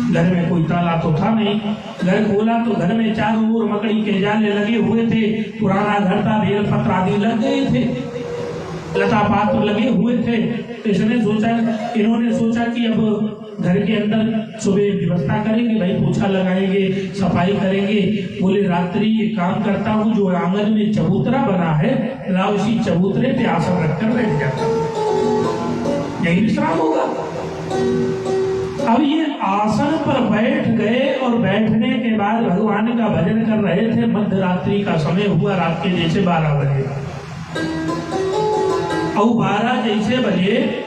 घर में कोई ताला तो था नहीं, घर खोला तो घर में चारों ओर मकड़ी के जाले लगे हुए थे, पुराना घर था, बेल पत्र आदि लग गए थे, लता पात्र लगे हुए थे। तो इन्होंने सोचा कि अब घर के अंदर सुबह व्यवस्था करेंगे, भाई पोछा लगाएंगे, सफाई करेंगे। बोले रात्रि ये काम करता हूँ, जो आंगन में चबूतरा बना है, लाओ उसी चबूतरे पे आसन रखकर बैठ जाता, यही विश्राम होगा। अब ये आसन पर बैठ गए और बैठने के बाद भगवान का भजन कर रहे थे। मध्य रात्रि का समय हुआ, रात के जैसे 12 बजे। और 12 जैसे बजे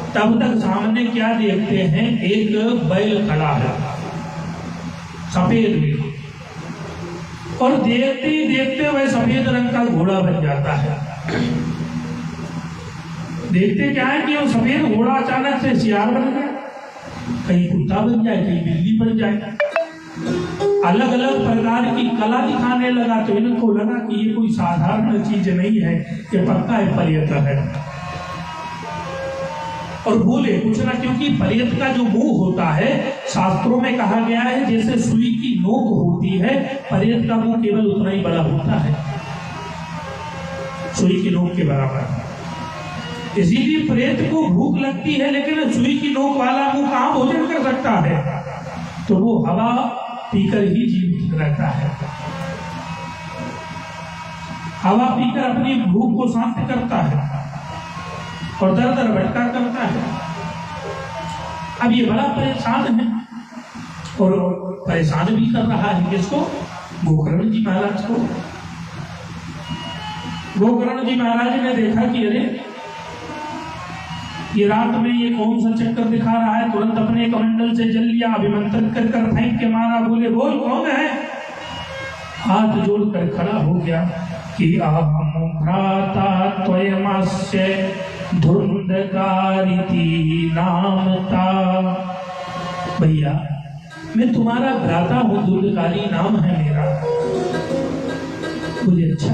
तब तक सामने क्या देखते हैं, एक बैल खड़ा है सफेद में, और देखते ही देखते वह सफेद रंग का घोड़ा बन जाता है। देखते क्या है कि वो सफेद घोड़ा अचानक से सियार बन गया, कहीं कुत्ता बन जाए, कहीं बिल्ली बन जाए, अलग अलग प्रकार की कला दिखाने लगा। तो इनको लगा कि ये कोई साधारण चीज नहीं है, ये पक्का है पर्यत है। और बोले कुछ ना, क्योंकि पर्यत का जो मुंह होता है, शास्त्रों में कहा गया है जैसे सुई की नोक होती है, पर्यत का मुंह केवल उतना ही बड़ा होता है, सुई की नोक के बराबर। इसीलिए प्रेत को भूख लगती है, लेकिन सुई की नोक वाला मुंह कहाँ भोजन कर सकता है? तो वो हवा पीकर ही जीवित रहता है, हवा पीकर अपनी भूख को शांत करता है और दर दर भटका करता है। अब ये बड़ा परेशान है और परेशान भी कर रहा है किसको? गोकर्ण जी महाराज को। गोकर्ण जी महाराज ने देखा कि अरे ये रात में ये कौन सा चक्कर दिखा रहा है, तुरंत अपने कमंडल से जल लिया, अभिमंत्रण कर फेंक के मारा। बोले बोल कौन है? हाथ जोड़कर खड़ा हो गया कि अहम भ्राता त्वयमस्य धुंधकारिति नामता। भैया मैं तुम्हारा भ्राता हूँ, धुंधकारी नाम है मेरा। बोले अच्छा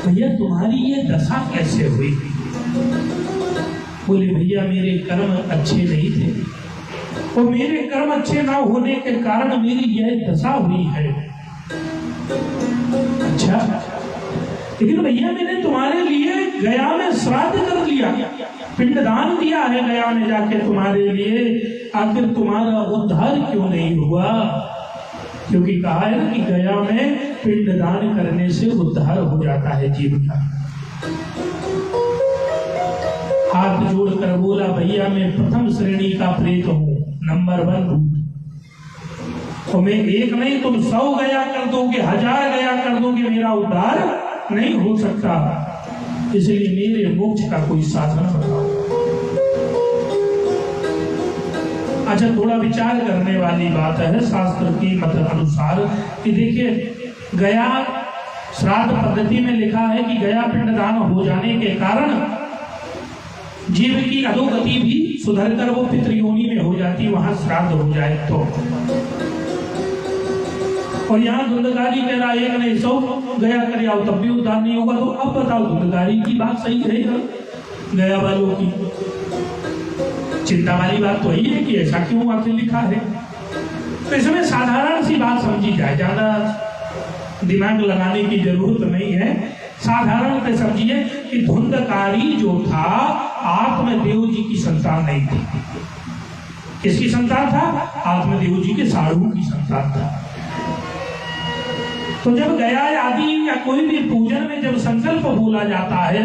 भैया तुम्हारी ये दशा कैसे हुई? बोले भैया मेरे कर्म अच्छे नहीं थे और मेरे कर्म अच्छे ना होने के कारण मेरी यह दशा हुई है। अच्छा लेकिन भैया मैंने तुम्हारे लिए गया में श्राद्ध कर दिया, पिंडदान दिया है गया में जाके तुम्हारे लिए, आखिर तुम्हारा उद्धार क्यों नहीं हुआ? क्योंकि कहा है ना कि गया में पिंडदान करने से उद्धार हो जाता है जीव का। हाथ जोड़कर बोला भैया मैं प्रथम श्रेणी का प्रेत हूँ, नंबर 1 भूत। तो मैं एक नहीं तुम 100 गया कर दोगे, 1000 गया कर दोगे, मेरा उद्धार नहीं हो सकता। इसलिए मेरे मोक्ष का कोई साधन बताओ। अच्छा थोड़ा विचार करने वाली बात है शास्त्र की मत अनुसार कि देखिए गया श्राद्ध पद्धति में लिखा है कि गया पिंडदान हो जाने के कारण जीव की अधोगति भी सुधर कर वो पितृयोनि में हो जाती, वहां श्राद्ध हो जाए तो। और यहाँ धुंधकारी कह रहा एक नहीं 100 गया कर आओ तब भी उद्धार नहीं होगा। तो अब बताओ धुंधकारी की बात सही है गया वालों की? चिंता वाली बात तो यही है कि ऐसा क्यों आखिर लिखा है। तो इसमें साधारण सी बात समझी जाए, ज्यादा दिमाग लगाने की जरूरत नहीं है। साधारण से समझिए कि धुंधकारी जो था आत्मदेव जी की संतान नहीं थी। किसकी संतान था? आत्मदेव जी के साढ़ू की संतान था। तो जब गया आदि या कोई भी पूजन में जब संकल्प बोला जाता है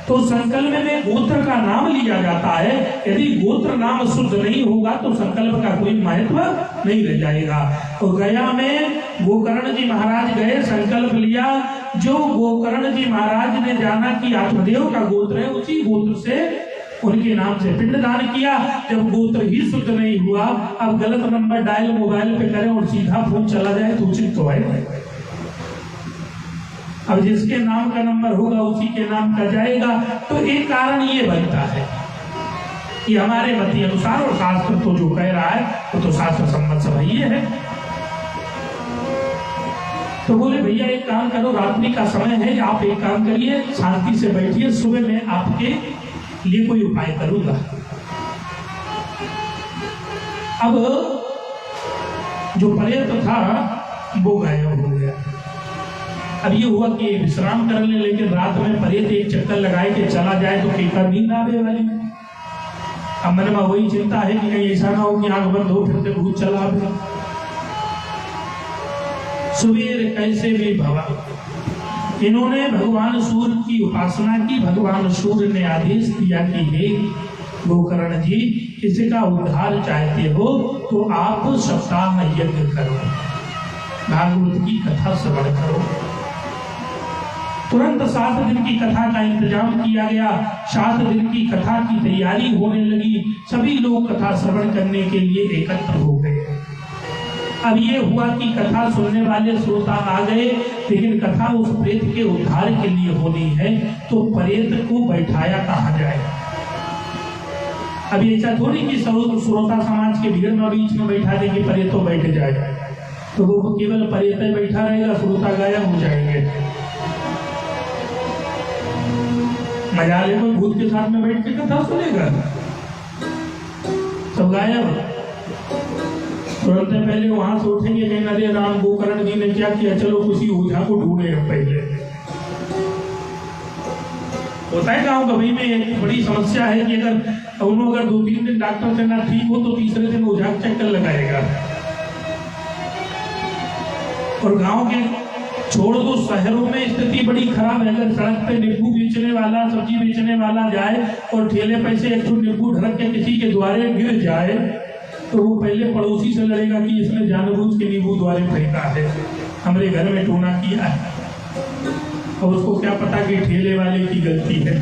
तो संकल्प में गोत्र का नाम लिया जाता है। यदि गोत्र नाम शुद्ध नहीं होगा तो संकल्प का कोई महत्व नहीं रह जाएगा। तो गया में गोकर्ण जी महाराज गए, संकल्प लिया। जो गोकर्ण जी महाराज ने जाना कि आत्मदेव का गोत्र है, उसी गोत्र से उनके नाम से पिंडदान किया। जब गोत्र ही शुद्ध नहीं हुआ, अब गलत नंबर डायल मोबाइल पे करें और सीधा फोन चला जाए तो उचित तो है। अब जिसके नाम का नंबर होगा उसी के नाम का जाएगा। तो एक कारण ये बनता है कि हमारे मत अनुसार, और शास्त्र तो जो कह रहा है वो तो शास्त्र सम्मत सब ये है। तो बोले भैया एक काम करो, रात्रि का समय है, आप एक काम करिए शांति से बैठिए, सुबह मैं आपके लिए कोई उपाय करूंगा। अब जो प्रेत था वो गायब हो गया। अब ये हुआ कि विश्राम कर ले, लेकिन रात में प्रेत एक चक्कर लगाए के चला जाए तो केकर नींद आवे वाली। अब मन में वही चिंता है कि कहीं ऐसा ना हो कि आंख बंद हो फिर से भूत चला आवे। सुबेर कैसे भी भवा, इन्होंने भगवान सूर्य की उपासना की। भगवान सूर्य ने आदेश दिया कि हे गोकर्ण जी, किसी का उद्धार चाहते हो तो आप सप्ताह यज्ञ करो, भागवत की कथा श्रवण करो। तुरंत 7 दिन की कथा का इंतजाम किया गया। 7 दिन की कथा की तैयारी होने लगी। सभी लोग कथा श्रवण करने के लिए एकत्र हो गए। अब ये हुआ कि कथा सुनने वाले श्रोता आ गए, लेकिन कथा उस प्रेत के उद्धार के लिए होनी है, तो प्रेत को बैठाया कहाँ जाए। अब ऐसा थोड़ी कि श्रोता समाज के भीड़ में बीच में बैठा दे कि प्रेत तो बैठ जाए, तो वो केवल प्रेत बैठा रहेगा, श्रोता गायब हो जाएंगे। मजा ले कोई भूत के साथ में बैठ के कथा सुनेगा, सब गायब। तुरंत पहले वहां से उठेंगे, कहीं अरे राम गोकर्ण जी ने क्या किया, चलो किसी ओझा को ढूंढे हम पहले। होता है गाँव गभी में एक बड़ी समस्या है कि अगर 2-3 दिन डॉक्टर से ना ठीक हो तो तीसरे दिन ओझा चक्कर लगाएगा। और गांव के छोड़ दो, शहरों में स्थिति बड़ी खराब है। अगर सड़क पे नींबू बेचने वाला, सब्जी बेचने वाला जाए और ठेले पैसे एक नींबू ढरक के किसी के द्वारे गिर जाए तो वो पहले पड़ोसी से लड़ेगा कि इसने जानबूझ के नींबू द्वारे फेंका है, हमारे घर में टूना किया है। और उसको क्या पता कि ठेले वाले की गलती है।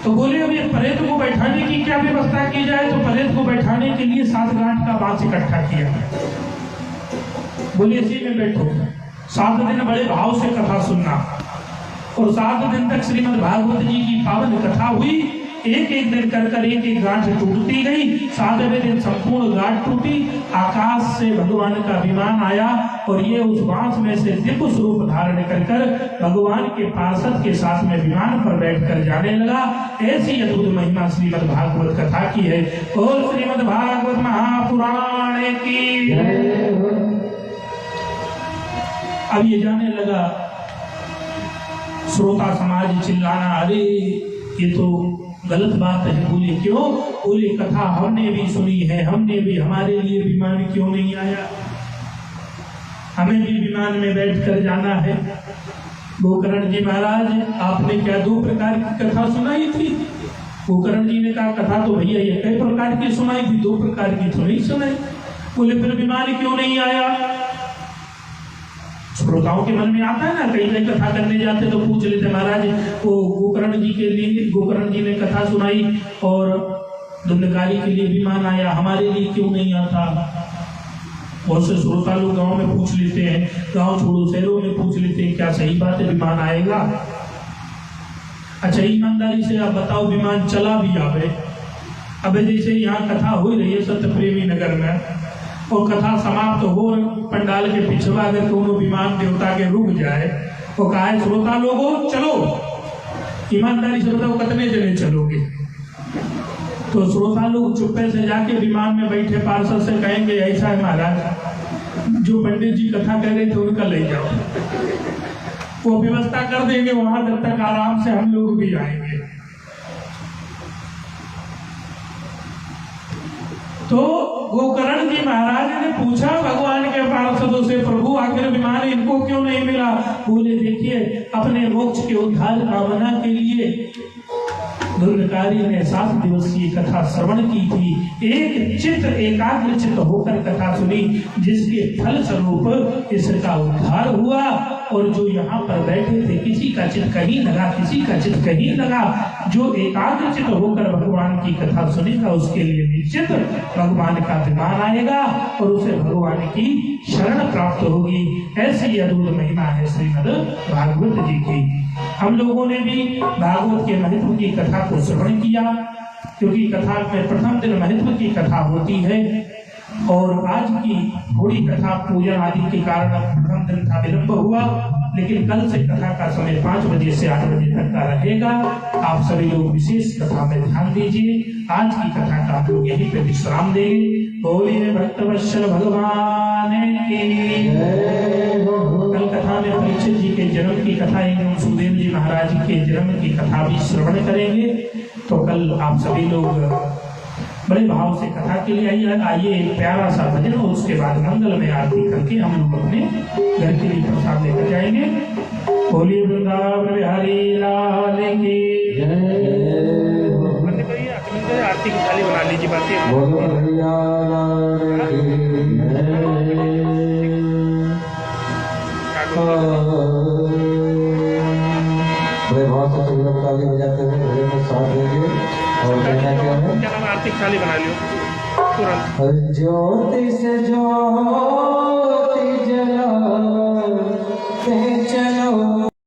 तो बोले अब ये प्रेत को बैठाने की क्या व्यवस्था की जाए? तो प्रेत को बैठाने के लिए 7 गांठ का बांस इकट्ठा किया। बोले इसी में बैठो, 7 दिन बड़े भाव से कथा सुनना। और 7 दिन तक श्रीमद् भागवत जी की पावन कथा हुई। एक एक दिन कर एक एक गांठ टूटती गई। 7वें दिन संपूर्ण गांठ टूटी। आकाश से भगवान का विमान आया और ये उस बांस में से दिव्य स्वरूप धारण कर भगवान के पार्षद के साथ में विमान पर बैठकर जाने लगा। ऐसी अद्भुत महिमा श्रीमद् भागवत कथा की है। और श्रीमद् भागवत महापुराण की। अब ये जाने लगा, श्रोता समाज चिल्लाना, अरे ये तो गलत बात है। बोले क्यों? बोले कथा हमने भी सुनी है, हमने भी, हमारे लिए विमान क्यों नहीं आया? हमें भी विमान में बैठकर जाना है। गोकर्ण जी महाराज, आपने क्या 2 प्रकार की कथा सुनाई थी? गोकर्ण जी ने कहा कथा तो भैया ये कई प्रकार की सुनाई थी, 2 प्रकार की तो नहीं सुनाई। बोले फिर विमान क्यों नहीं आया? श्रोताओं के मन में आता है ना, कहीं कथा करने जाते तो पूछ लेते, महाराज वो गोकर्ण जी के लिए, गोकर्ण जी ने कथा सुनाई और धुंधकारी के लिए विमान आया, हमारे लिए क्यों नहीं आता? बहुत से श्रोता लोग गांव में पूछ लेते हैं, गांव छोड़ो शहरों में पूछ लेते हैं, क्या सही बात है विमान आएगा? अच्छा ईमानदारी से आप बताओ, विमान चला भी आवे? अब जैसे यहाँ कथा हो रही है सत्य प्रेमी नगर में, और कथा समाप्त हो, पंडाल के पिछवा अगर कोनो विमान देवता के रुक जाए तो कहा है श्रोता लोगों चलो, ईमानदारी से बताओ कितने जने चलोगे? तो श्रोता लोग चुप्पे से जाके विमान में बैठे पार्षद से कहेंगे ऐसा है महाराज, जो पंडित जी कथा कह रहे थे उनका ले जाओ, वो व्यवस्था कर देंगे वहां, जब तक आराम से हम लोग भी आएंगे। तो गोकर्ण जी महाराज ने पूछा भगवान के पार्षदों से, प्रभु आखिर विमान इनको क्यों नहीं मिला? बोले देखिए, अपने मोक्ष के उद्धार कामना के लिए धुंधकारी ने 7 दिवसीय कथा श्रवण की थी। एक चित्त एकाग्र चित्त होकर कथा सुनी, जिसके फल स्वरूप इसका उद्धार हुआ। और जो यहाँ पर बैठे थे, किसी का चित्त कहीं लगा, किसी का चित्त कहीं लगा। जो एकाग्र चित्त होकर भगवान की कथा सुनेगा, उसके लिए निश्चित भगवान का विमान आएगा और उसे भगवान की शरण प्राप्त होगी। ऐसी अद्भुत महिमा है श्रीमद् भागवत जी की। हम लोगों ने भी भागवत के महत्व की कथा को श्रवण किया, क्योंकि कथा में प्रथम दिन महत्व की कथा होती है और आज की थोड़ी कथा पूजन आदि के कारण प्रथम दिन का विलंब हुआ, लेकिन कल से कथा का समय 5 बजे से 8 बजे तक का रहेगा। आप सभी लोग विशेष कथा में ध्यान दीजिए। आज की कथा का हम लोग यहीं पे विश्राम देंगे। बोलिए भक्तवत्सल भगवान की। कल कथा में परीक्षित जी के जन्म की कथा एवं सुखदेव जी महाराज के जन्म की कथा भी श्रवण करेंगे। तो कल आप सभी लोग बड़े भाव से कथा के लिए आइए। एक प्यारा सा भजन और उसके बाद मंगल में आरती करके हम लोग अपने घर के लिए प्रसाद लेकर जाएंगे। बोलिए वृंदावन बिहारी लाल की आरती की थाली बना लीजिए। बातें बड़े भाव से तुम लोग ताली बजाते हुए भजन में साथ देंगे। और कहना क्या है, क्या नाम आरती की थाली बना लियो तुरंत। ज्योति से जो